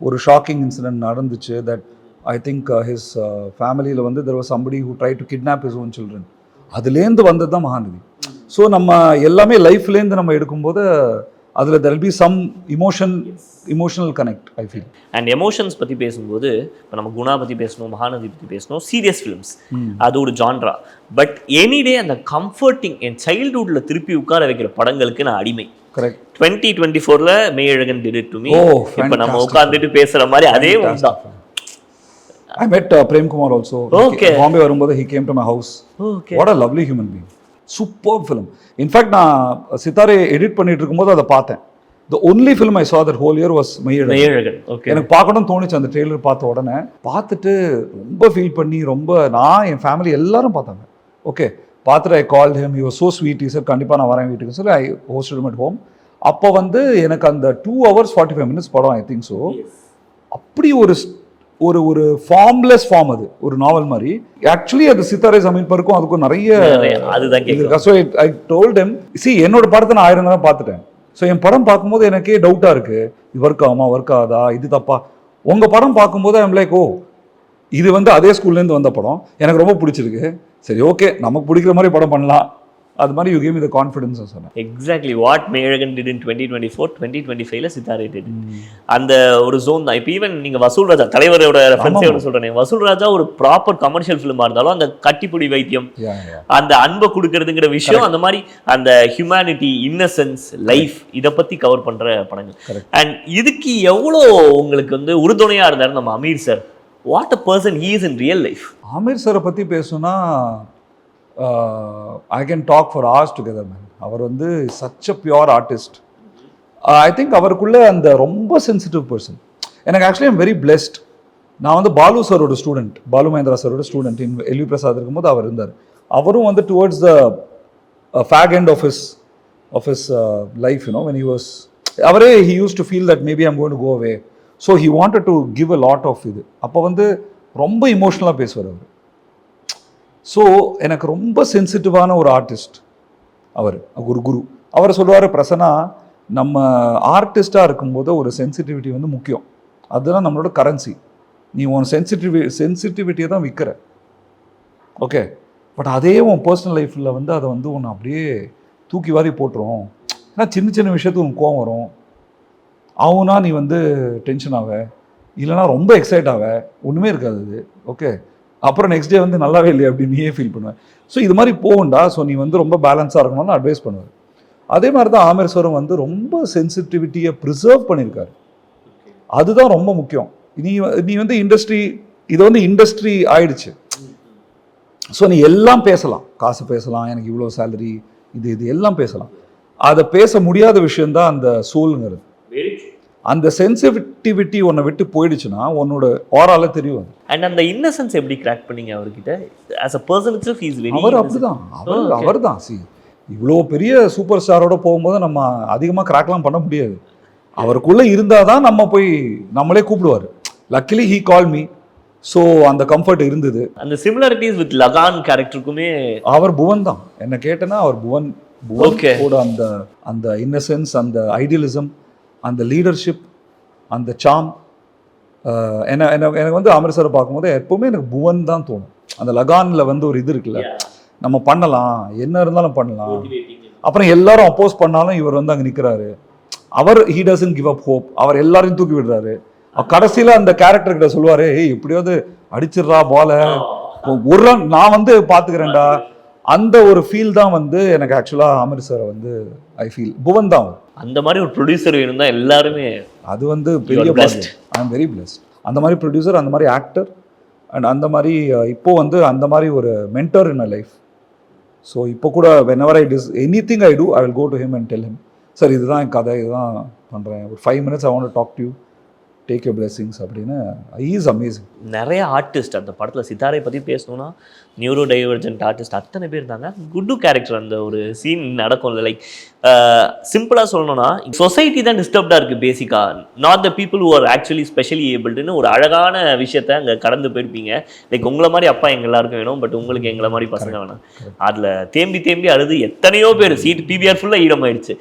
ஒரு ஷாக்கிங் இன்சிடென்ட் நடந்துச்சு. தட் ஐ திங்க் ஹிஸ் ஃபேமிலியில் வந்து there was somebody who try to kidnap his own children. அதுலேருந்து வந்தது தான் மகாநதி. ஸோ நம்ம எல்லாமே லைஃப்லேருந்து நம்ம எடுக்கும்போது அதில் there will be some emotional connect I feel. And emotions பற்றி பேசும்போது இப்போ நம்ம குணா பற்றி பேசணும், மகாநதி பற்றி பேசணும், சீரியஸ் ஃபிலிம்ஸ் அது ஒரு ஜான்ரா. பட் எனிடே அந்த கம்ஃபர்டிங் என் சைல்ட்ஹுட்டில் திருப்பி உட்கார வைக்கிற படங்களுக்கு நான் அடிமை. Correct. 2024 Meiyazhagan did it to me. இப்போ நம்ம உட்கார்ந்துட்டு பேசுகிற மாதிரி அதே ஒன்று தான். I met Prem Kumar also. Okay. Bombay வரும்போது he came to my house. Okay. What a lovely human being. Superb film. In fact நான் சித்தாரே எடிட் பண்ணிட்டு இருக்கும்போது அதை பார்த்தேன். The only film I saw that whole year was Meiyazhagan. Okay. எனக்கு பார்க்கணும்னு தோணுச்சு அந்த ட்ரெய்லர் பார்த்த உடனே. பார்த்துட்டு ரொம்ப ஃபீல் பண்ணி நான் என் ஃபேமிலி எல்லாரும் பார்த்தாங்க. ஓகே பார்த்துட்டு I called him. He was so sweet. He said கண்டிப்பாக நான் வரேன் வீட்டுக்கு சொல்லி I hosted him at home. அப்போ வந்து எனக்கு அந்த 2 hours 45 minutes படம் ஐ திங்க் ஸோ அப்படி ஒரு ஃபார்ம்லெஸ் ஃபார்ம், அது ஒரு நாவல் மாதிரி. ஆக்சுவலி அது சித்தாரே ஜமீன் பருக்கும் அதுக்கும் நிறைய அதுதான். ஸோ ஐ டோல்ட் ஹிம், என்னோட படத்தை நான் 1000 தடவை பார்த்துட்டேன். ஸோ என் படம் பார்க்கும்போது எனக்கே டவுட்டாக இருக்குது, இது ஒர்க் ஆகுமா ஒர்க் ஆகுதா, இது தப்பா. உங்கள் படம் பார்க்கும்போது ஐம் லைக், ஓ இது வந்து அதே ஸ்கூல்லேருந்து வந்த படம், எனக்கு ரொம்ப பிடிச்சிருக்கு, சரி ஓகே நமக்கு பிடிக்கிற மாதிரி படம் பண்ணலாம். அது மாதிரி you gave me the confidence சொன்னேன். Exactly what Meiyazhagan did in 2024 2025ல சித்தாரே டிட். அந்த ஒரு ஜோன் தான். இப்போ ஈவன் நீங்கள் வசூல் ராஜா தலைவரோட ரெஃபரன்ஸே ஒன்று சொல்கிறேன். வசூல் ராஜா ஒரு ப்ராப்பர் கமர்ஷியல் ஃபிலிமாக இருந்தாலும் அந்த கட்டிப்புடி வைத்தியம், அந்த அன்பை கொடுக்கறதுங்கிற விஷயம், அந்த மாதிரி அந்த ஹியூமனிட்டி, இன்னசென்ஸ், லைஃப் இதை பற்றி கவர் பண்ணுற படங்கள். அண்ட் இதுக்கு எவ்வளோ உங்களுக்கு வந்து உறுதுணையாக இருந்தார் நம்ம Aamir sir. What a person he is in real life. Aamir சாரை பற்றி பேசணும்னா I can talk for hours together, man. அவர் வந்து such a pure artist. I think அவருக்குள்ள அந்த ரொம்ப சென்சிட்டிவ் பர்சன். எனக்கு ஆக்சுவலி ஐம் வெரி பிளெஸ்ட். நான் வந்து பாலு சாரோட ஸ்டூடெண்ட், பாலு மகேந்திரா சாரோட ஸ்டூடெண்ட் இன் எல்வி பிரசாத் இருக்கும்போது அவர் இருந்தார். அவரும் வந்து towards the fag end of his life, you know, when he was அவரே he used to feel that maybe I'm going to go away. So he wanted to give a lot of இது. அப்போ வந்து ரொம்ப இமோஷ்னலாக பேசுவார் அவர். ஸோ எனக்கு ரொம்ப சென்சிட்டிவான ஒரு ஆர்டிஸ்ட் அவர், ஒரு குரு. அவர் சொல்லுவார், பிரசன்னா நம்ம ஆர்டிஸ்டாக இருக்கும்போது ஒரு சென்சிட்டிவிட்டி வந்து முக்கியம், அதுதான் நம்மளோட கரன்சி. நீ உன் சென்சிட்டிவிட்டியை தான் விற்கிற, ஓகே, பட் அதே உன் பர்சனல் லைஃப்பில் வந்து அதை வந்து ஒன்று அப்படியே தூக்கி வாரி போட்டுரும். ஏன்னா சின்ன சின்ன விஷயத்துக்கு உனக்கு கோவம் வரும், ஆகுனா நீ வந்து டென்ஷன் ஆவ, இல்லைனா ரொம்ப எக்ஸைட் ஆவ, ஒன்றுமே இருக்காது அது. ஓகே, அப்புறம் நெக்ஸ்ட் டே வந்து நல்லாவே இல்லையா அப்படின்னு நீயே ஃபீல் பண்ணுவேன். ஸோ இது மாதிரி போகும்டா, ஸோ நீ வந்து ரொம்ப பேலன்ஸாக இருக்கணும்னு அட்வைஸ் பண்ணுவார். அதே மாதிரி தான் ஆமீர் சாரும் வந்து ரொம்ப சென்சிட்டிவிட்டியை ப்ரிசர்வ் பண்ணியிருக்காரு. அதுதான் ரொம்ப முக்கியம். நீ வந்து இண்டஸ்ட்ரி, இது வந்து இண்டஸ்ட்ரி ஆயிடுச்சு. ஸோ நீ எல்லாம் பேசலாம், காசு பேசலாம், எனக்கு இவ்வளோ சேலரி, இது எல்லாம் பேசலாம். அதை பேச முடியாத விஷயந்தான் அந்த சோலுங்கிறது. அந்த சென்சிட்டிவிட்டி உன்னை விட்டு போயிடுச்சுன்னா உன்னோட ஓரால தெரியும். அண்ட் அந்த இன்னசென்ஸ் எப்படி கிராக் பண்ணீங்க அவர்கிட்ட? As a person itself he is very அவர் அப்படிதான், அவர் தான். சி, இவ்வளோ பெரிய சூப்பர் ஸ்டாரோட போகும்போது நம்ம அதிகமாக கிராக்லாம் பண்ண முடியாது. அவருக்குள்ளே இருந்தால் தான் நம்ம போய் நம்மளே கூப்பிடுவார். Luckily he call me. So அந்த கம்ஃபர்ட் இருந்தது. அந்த சிமிலாரிட்டிஸ் வித் லகான் கேரக்டருக்குமே அவர் புவன் தான். என்ன கேட்டேன்னா அவர் புவன் கூட அந்த அந்த இன்னசென்ஸ், அந்த ஐடியலிசம், அந்த லீடர்ஷிப், அந்த சாம். எனக்கு வந்து ஆமீர் சாரை பார்க்கும்போது எப்போவுமே எனக்கு புவன் தான் தோணும். அந்த லகானில் வந்து ஒரு இது இருக்குல்ல, நம்ம பண்ணலாம், என்ன இருந்தாலும் பண்ணலாம். அப்புறம் எல்லாரும் அப்போஸ் பண்ணாலும் இவர் வந்து அங்கே நிற்கிறாரு. அவர் he doesn't give up hope. அவர் எல்லாரையும் தூக்கி விடுறாரு. கடைசியில் அந்த கேரக்டர் கிட்ட சொல்லுவார், ஏய் எப்படியாவது அடிச்சிடுறா பால, ஒரு ரன் நான் வந்து பார்த்துக்கிறேன்டா. அந்த ஒரு ஃபீல் தான் வந்து எனக்கு ஆக்சுவலாக ஆமீர் சாரை வந்து ஐ ஃபீல் புவன் தான். அந்த மாதிரி ஒரு ப்ரொடியூசர் இருந்தால் எல்லாருமே அது வந்து பெரிய blessed. I am very blessed. அந்த மாதிரி ப்ரொடியூசர், அந்த மாதிரி ஆக்டர், அண்ட் அந்த மாதிரி இப்போது வந்து அந்த மாதிரி ஒரு மென்டர் இன் அ லைஃப். ஸோ இப்போ கூட whenever I do anything I do, I will go to him and tell him, sir இதுதான் என் கதை, இதுதான் பண்ணுறேன், ஒரு 5 minutes I want to talk to you, take your blessings அப்படின்னு. Is amazing. நிறைய ஆர்டிஸ்ட் அந்த படத்தில் சித்தாரை பற்றி பேசணும்னா நியூரோ டைவர்ஜென்ட் ஆர்டிஸ்ட் அத்தனை பேர் இருந்தாங்க. குட்டு கேரக்டர் அந்த ஒரு சீன் நடக்கும்ல, லைக் சிம்பிளாக சொல்லணும்னா சொசைட்டி தான் டிஸ்டர்ப்டாக இருக்குது பேசிக்காக, not the people who are actually specially ஏபிள்டுன்னு ஒரு அழகான விஷயத்த அங்கே கடந்து போயிருப்பீங்க. லைக் உங்களை மாதிரி அப்பா எங்கள் எல்லாருக்கும் வேணும், பட் உங்களுக்கு எங்களை மாதிரி பசங்க வேணும். அதில் தேம்பி அழுது எத்தனையோ பேர் சீட் பிபிஆர் ஃபுல்லாக ஈடமாயிடுச்சு.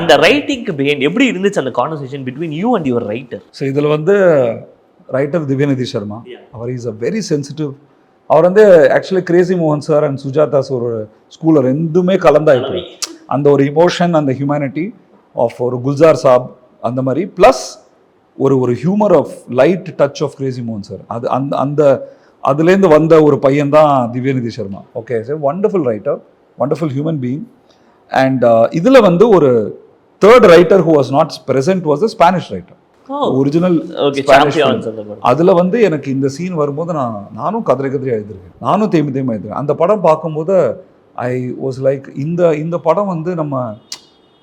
அந்த ரைட்டிங்க்கு பிஹைண்ட் எப்படி இருந்துச்சு அந்த conversation between you and your writer? So இதில் வந்து ரைட்டர் திவ்யநிதி சர்மா, அவர் இஸ் அ வெரி சென்சிட்டிவ். அவர் வந்து ஆக்சுவலி கிரேசி மோகன் சார் அண்ட் சுஜாதா சார் ஒரு ஸ்கூலில் ரெண்டுமே கலந்தாயிட்டு, அந்த ஒரு இமோஷன், அந்த ஹியூமனிட்டி ஆஃப் ஒரு குல்சார் சாப், அந்த மாதிரி ப்ளஸ் ஒரு humour of light touch of Crazy மோகன் சார். அது அந்த அதுலேருந்து வந்த ஒரு பையன் தான் Divyanidhi Sharma. Okay, sir wonderful writer, wonderful human being. And இதில் வந்து ஒரு third writer who was not present was the Spanish writer, original. அதுல வந்து எனக்கு இந்த சீன் வரும்போது நானும் கதறி எழுதிருக்கேன், நானும் தேம்பி எழுதிருக்கேன். அந்த படம் பார்க்கும்போது ஐ வாஸ் லைக், இந்த படம் வந்து நம்ம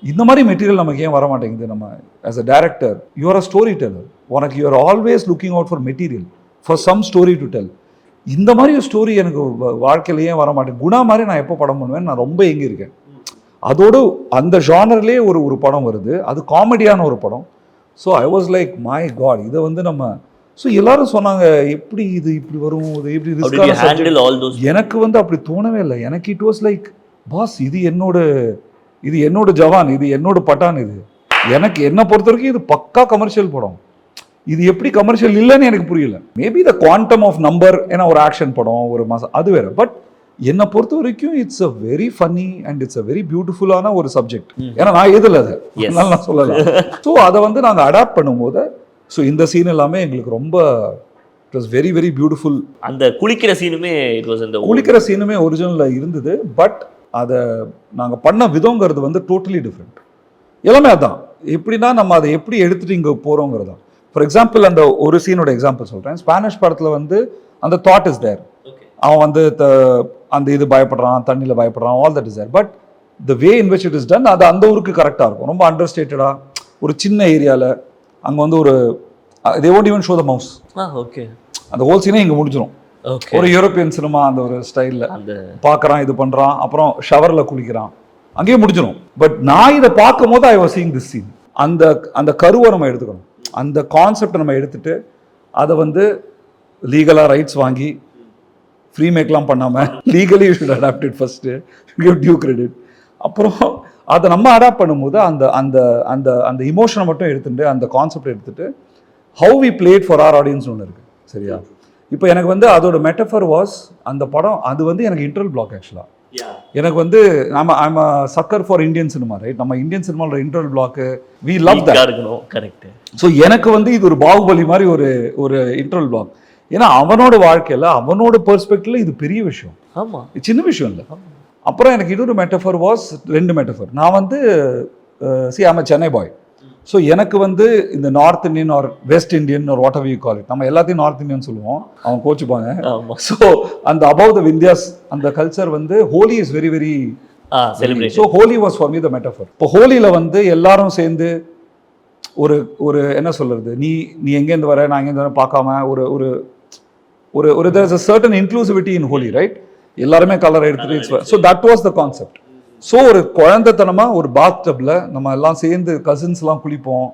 இந்த மாதிரி மெட்டீரியல் நமக்கு ஏன் வர மாட்டேங்குது? நம்ம as a director, you are a storyteller, உனக்கு you are always looking out for material, for some story to tell. இந்த மாதிரி ஒரு ஸ்டோரி எனக்கு வாழ்க்கையில ஏன் வர மாட்டேங்குது? குணா மாதிரி நான் எப்போ படம் பண்ணுவேன், நான் ரொம்ப எங்கே இருக்கேன். அதோடு அந்த ஜானர்லேயே ஒரு படம் வருது, அது காமெடியான ஒரு படம். So I was like my God, இதை வந்து நம்ம. ஸோ எல்லாரும் சொன்னாங்க எப்படி இது இப்படி வரும், இது எப்படி ரிஸ்கான சப்ஜெக்ட். எனக்கு வந்து அப்படி தோணவே இல்லை. எனக்கு இட் வாஸ் லைக், பாஸ் இது என்னோட ஜவான், இது என்னோட பட்டான். இது எனக்கு என்ன பொறுத்த வரைக்கும் இது பக்கா கமர்ஷியல் படம். இது எப்படி கமர்ஷியல் இல்லைன்னு எனக்கு புரியல. Maybe the quantum of number, ஏன்னா ஒரு ஆக்ஷன் படம், ஒரு அது வேற. பட் என்னை பொறுத்த வரைக்கும் it's a very funny and it's a very பியூட்டிஃபுல்லான ஒரு சப்ஜெக்ட். ஏன்னா நான் எதில் அது அதனால நான் சொல்லலாம். ஸோ அதை வந்து நாங்கள் அடாப்ட் பண்ணும்போது, ஸோ இந்த சீன் எல்லாமே எங்களுக்கு ரொம்ப it was very very beautiful. அந்த குளிக்கிற சீனுமே இட் வாஸ் அந்த குளிக்கிற சீனுமே ஒரிஜினலில் இருந்தது. பட் அதை நாங்கள் பண்ண விதங்கிறது வந்து டோட்டலி டிஃப்ரெண்ட். எல்லாமே அதான், எப்படின்னா நம்ம அதை எப்படி எடுத்துகிட்டு இங்கே போகிறோங்கிறது தான். ஃபார் எக்ஸாம்பிள், அந்த ஒரு சீனோட எக்ஸாம்பிள் சொல்கிறேன். ஸ்பானிஷ் படத்தில் வந்து அந்த தாட் இஸ் தேர், அவன் வந்து அந்த இது பயப்படுறான், தண்ணியில் பயப்படுறான், all that is there. But the way in which it is done, அது அந்த ஊருக்கு கரெக்டாக இருக்கும். ரொம்ப அண்டர்ஸ்டேட்டடாக ஒரு சின்ன ஏரியாவில் அங்கே வந்து ஒரு தே won't even show the mouse. Okay, அந்த ஹோல் சீனே இங்கே முடிஞ்சிடும். ஒரு யூரோப்பியன் சினிமா அந்த ஒரு ஸ்டைலில் பார்க்குறான், இது பண்ணுறான், அப்புறம் ஷவரில் குளிக்கிறான், அங்கேயே முடிஞ்சிடும். பட் நான் இதை பார்க்கும் போது I was seeing this scene. அந்த கருவை நம்ம எடுத்துக்கணும், அந்த கான்செப்டை நம்ம எடுத்துட்டு அதை வந்து லீகலாக ரைட்ஸ் வாங்கி ஃப்ரீ மேக்லாம் பண்ணாமல் legally you should adapt it first, give due credit. அப்புறம் அதை நம்ம அடாப்ட் பண்ணும்போது அந்த அந்த அந்த அந்த இமோஷனை மட்டும் எடுத்துட்டு, அந்த கான்செப்ட் எடுத்துட்டு, how we plated for our audience ஒன்று இருக்குது. சரியா? இப்போ எனக்கு வந்து அதோட மெட்டஃபர் வாஸ் அந்த படம், அது வந்து எனக்கு இன்டர்வல் பிளாக் ஆக்சுவலாக. எனக்கு வந்து I'm a sucker for Indian cinema, right? நம்ம இந்தியன் சினிமாவோட interval block we love that. Correct. So எனக்கு வந்து இது ஒரு பாகுபலி மாதிரி ஒரு இன்டர்வல் பிளாக். ஏன்னா அவனோட வாழ்க்கையில் அவனோட பெர்ஸ்பெக்டிவ்ல இது பெரிய விஷயம். ஆமாம், சின்ன விஷயம் இல்லை. அப்புறம் எனக்கு இன்னொரு மெட்டஃபர் வாஸ், 2 மெட்டஃபர். நான் வந்து I'm a Chennai boy. So எனக்கு வந்து இந்த north Indian or west Indian or whatever you call it, நம்ம எல்லாத்தையும் நார்த் இந்தியன் சொல்லுவோம், அவங்க கோச்சுப்பாங்க. ஸோ அந்த அபவ் த விந்தியாஸ் அந்த கல்ச்சர் வந்து Holi is very very celebrate. So Holi was for me the metaphor. இப்போ ஹோலியில் வந்து எல்லாரும் சேர்ந்து ஒரு என்ன சொல்றது, நீ எங்கேருந்து வர, நான் எங்கேருந்து வர பார்க்காம ஒரு there is a certain inclusivity in Holi, right? எல்லாருமே கலர் எடுத்துட்டு, so that was the concept. So ஒரு குழந்தைத்தனமா ஒரு பாத் டப்ல நம்ம எல்லாம் சேர்ந்து கசின்ஸ்லாம் குளிப்போம்,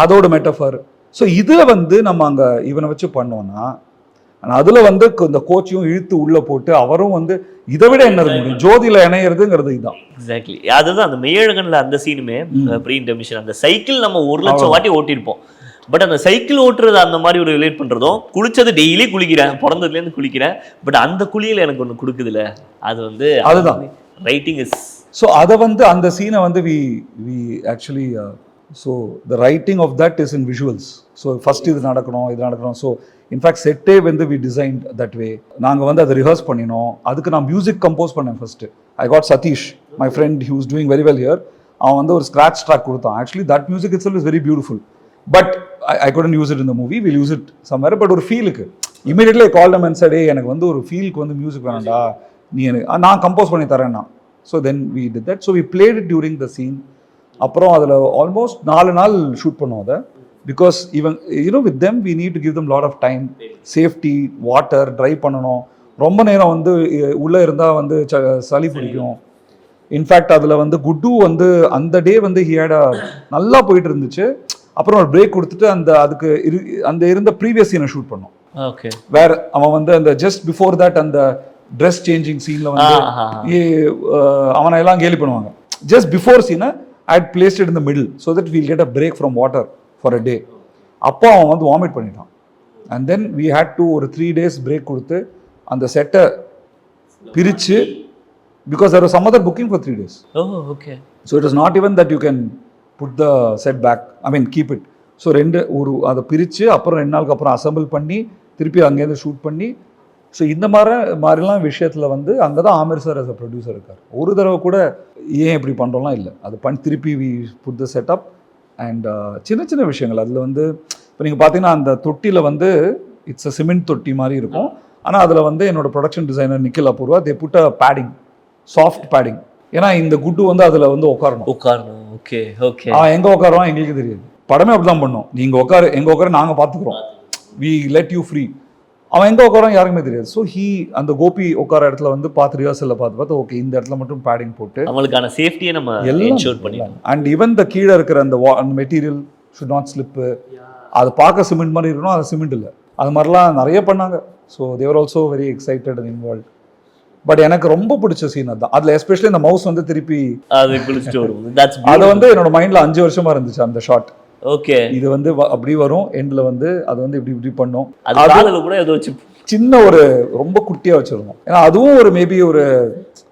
அதோட மெட்டஃபர். ஸோ இதில் வந்து நம்ம அங்கே இவனை வச்சு பண்ணோம்னா, அதில் வந்து இந்த கோச்சையும் இழுத்து உள்ள போட்டு அவரும் வந்து இதை விட என்ன இருக்க முடியும், ஜோதியில் இணையிறதுங்கிறது இதுதான். எக்ஸாக்ட்லி, அதுதான் அந்த மெய்யழகன்ல அந்த சீனுமே ப்ரீ இன்டர்மிஷன். அந்த சைக்கிள் நம்ம 1,00,000 வாட்டி ஓட்டியிருப்போம். பட் அந்த சைக்கிள் ஓட்டுறது அந்த மாதிரி ஒரு ரிலேட் பண்ணுறதும், குளிச்சது டெய்லி குளிக்கிறேன், பிறந்ததுலேருந்து குளிக்கிறேன், பட் அந்த குளியில் எனக்கு ஒன்று கொடுக்குதுல்ல, அது வந்து அதுதான் ரைட்டிங் இஸ். ஸோ அதை வந்து அந்த சீனை வந்து we actually so the writing of that is in visuals. So first இது நடக்கணும். ஸோ இன்ஃபேக்ட் செட்டே வந்து வி டிசைன்ட் தட் வே. நாங்கள் வந்து அதை ரிஹர்ஸ் பண்ணினோம். அதுக்கு நான் மியூசிக் கம்போஸ் பண்ணேன் first. I got Satish, my friend, he was doing very well here. அவன் வந்து ஒரு ஸ்க்ராட்ச் ட்ராக் கொடுத்தான். Actually that music itself is very beautiful. But I couldn't use it in the movie. We'll use it somewhere. But ஒரு ஃபீலுக்கு immediately I called him and said, எனக்கு வந்து ஒரு ஃபீலுக்கு வந்து music வேணாண்டா, நீ எனக்கு நான் கம்போஸ் பண்ணி தரேன்னா. So then we did that. So we played it during the scene. அப்புறம் அதில் ஆல்மோஸ்ட் 4 நாள் ஷூட் பண்ணோம் அதை. Because even with them we need to give them lot of time, safety, water, try பண்ணணும். ரொம்ப நேரம் வந்து உள்ளே இருந்தால் வந்து சளி பிடிக்கும். இன்ஃபேக்ட் அதில் வந்து குட்டு வந்து அந்த டே வந்து நல்லா போயிட்டு இருந்துச்சு. அப்புறம் ஒரு பிரேக் கொடுத்துட்டு அதுக்கு இருந்த ப்ரீவியஸ் சீனை ஷூட் பண்ணோம். ஓகே, வேற அவன் வந்து அந்த ஜஸ்ட் பிஃபோர் தட் அந்த ட்ரெஸ் சேஞ்சிங் சீன்ல வந்து அவனை எல்லாம் கேலி பண்ணுவாங்க. ஜஸ்ட் பிஃபோர் சீனை I had placed it in the middle so that we'll get a break from water for a day. அப்போ அவன் வந்து வாமிட் பண்ணிட்டான். And then we had to ஒரு 3 days பிரேக் கொடுத்து அந்த செட்டை பிரித்து, because there was some other booking for 3 days. Okay. So it is not even that you can put the set back, I mean keep it. So அதை பிரித்து அப்புறம் 2 நாளுக்கு அப்புறம் அசம்பிள் பண்ணி திருப்பி அங்கேருந்து ஷூட் பண்ணி. ஸோ இந்த மாதிரிலாம் விஷயத்தில் வந்து அங்கே தான் Aamir sir as a producer இருக்கார். ஒரு தடவை கூட ஏன் இப்படி பண்ணுறோம்லாம் இல்லை. அது திருப்பி we put the setup and சின்ன சின்ன விஷயங்கள் அதில் வந்து இப்போ நீங்கள் பார்த்தீங்கன்னா அந்த தொட்டியில் வந்து இட்ஸ் அ சிமெண்ட் தொட்டி மாதிரி இருக்கும். ஆனால் அதில் வந்து என்னோட production designer Nikhil Apoorva they put a padding, soft padding. ஏன்னா இந்த குட்டு வந்து அதில் வந்து உட்காரணும். Okay okay. எங்கே உட்காருவான் எங்களுக்கு தெரியாது. படமே அப்படிதான் பண்ணோம். நீங்கள் எங்கே உட்கார நாங்கள் பார்த்துக்குறோம், வி லெட் யூ ஃப்ரீ. அவன் எங்கே உட்காரான் யாருக்குமே தெரியாது. ஸோ அந்த கோபி உட்கார இடத்துல வந்து ரிஹர்சலில் பார்த்து ஓகே இந்த இடத்துல மட்டும் பேடிங் போட்டு அவங்களுக்கான சேஃப்டியை நம்ம என்ஷூர் பண்ணிடலாம். அண்ட் ஈவன் த கீழே இருக்கிற அந்த மெட்டீரியல் ஷுட் நாட் ஸ்லிப்பு. அது பார்க்க சிமெண்ட் மாதிரி இருக்கணும், அது சிமெண்ட் இல்லை. அது மாதிரிலாம் நிறைய பண்ணாங்க. So they were also very excited and involve. But எனக்கு ரொம்ப பிடிச்ச சீன் அதுதான். அதில் எஸ்பெஷலி இந்த மவுஸ் வந்து திருப்பி அது வந்து என்னோட மைண்டில் 5 வருஷமா இருந்துச்சு அந்த ஷாட். ஓகே, இது வந்து அப்படி வரும் எண்டில் வந்து அது வந்து இப்படி பண்ணும். அது கூட ஏதோ சின்ன ஒரு ரொம்ப குட்டியாக வச்சிருந்தோம். ஏன்னா அதுவும் ஒரு மேபி ஒரு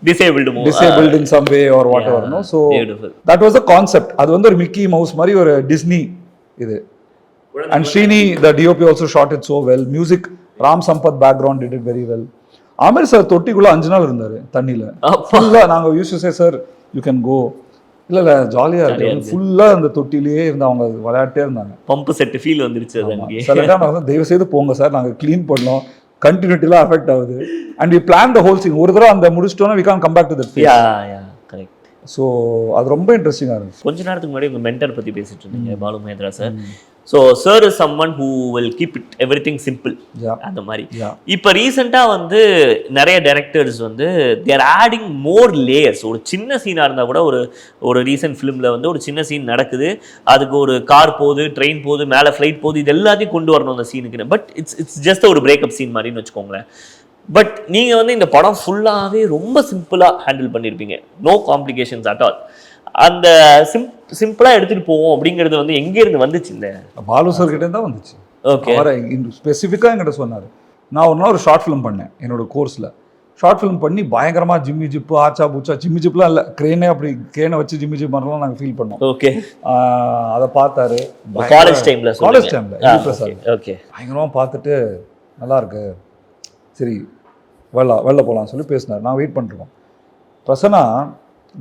disabled in some way or whatever. No, so that was the concept. அது வந்து ஒரு மிக்கி மவுஸ் மாதிரி ஒரு டிஸ்னி இது. And Srini the DOP also shot it so well. Music Ram Sampath background did it very well. Aamir sir தொட்டிக்குள்ள 5 நாள் இருந்தாரு தண்ணியில ஃபுல்லா. நாங்க use to say sir you can go. இல்ல ஜாலியா இருக்கு. ஃபுல்லா அந்த தொட்டிலேயே இருந்து அவங்க விளையாட்டே இருந்தாங்க. பம்ப் செட் ஃபீல் வந்துருச்சு. சில டைம் நான் தயவு செய்து போங்க சார், நாங்க க்ளீன் பண்ணோம், கண்டினியூட்டிலாம் அஃபெக்ட் ஆகுது. And we plan the whole scene. ஒரு தடவை அந்த முடிச்சிட்டோம்னா we can come back to that phase. Correct. So அது ரொம்ப இன்ட்ரெஸ்டிங்காக இருந்துச்சு. கொஞ்ச நேரத்துக்கு முன்னாடி உங்கள் மென்டர் பற்றி பேசிட்டு இருந்தீங்க, Balu Mahendra sir. So sir is someone who will keep it everything simple அந்த மாதிரி. இப்போ ரீசெண்டாக வந்து நிறைய டைரக்டர்ஸ் வந்து தேர் ஆடிங் மோர் லேயர்ஸ். ஒரு சின்ன சீனாக இருந்தால் கூட ஒரு ரீசெண்ட் ஃபிலிமில் வந்து ஒரு சின்ன சீன் நடக்குது, அதுக்கு ஒரு கார் போகுது, ட்ரெயின் போகுது, மேலே ஃப்ளைட் போகுது, இது எல்லாத்தையும் கொண்டு வரணும் அந்த சீனுக்கு. பட் இட்ஸ் ஜஸ்ட் ஒரு பிரேக்கப் சீன் மாதிரின்னு வச்சுக்கோங்களேன். பட் நீங்கள் வந்து இந்த படம் ஃபுல்லாகவே ரொம்ப சிம்பிளாக ஹேண்டில் பண்ணியிருப்பீங்க, நோ காம்ப்ளிகேஷன்ஸ் அட் ஆல். அந்த சிம்பிளாக எடுத்துகிட்டு போவோம் அப்படிங்கிறது வந்து எங்கேருந்து வந்துச்சு? இந்த பாலு சார் கிட்டே தான் வந்துச்சு. ஓகே, அவரை ஸ்பெசிஃபிக்காக என்கிட்ட சொன்னார். நான் ஒரு நாள் ஒரு ஷார்ட் ஃபிலிம் பண்ணேன் என்னோட கோர்ஸில். ஷார்ட் ஃபிலிம் பண்ணி பயங்கரமாக ஜிம்மி ஜிப்பு ஆச்சா பூச்சா ஜிம்மி ஜிப்லாம் இல்லை க்ரேனே அப்படி க்ரேனை வச்சு ஜிம்மி ஜிப் மாதிரிலாம் நாங்கள் ஃபீல் பண்ணோம். ஓகே. அதை பார்த்தாரு காலேஜ் டைமில் ஓகே பயங்கரமாக பார்த்துட்டு நல்லா இருக்கு, சரி வெளில போகலான்னு சொல்லி பேசினார். நான் வெயிட் பண்ணிருக்கோம். பிரசன்னா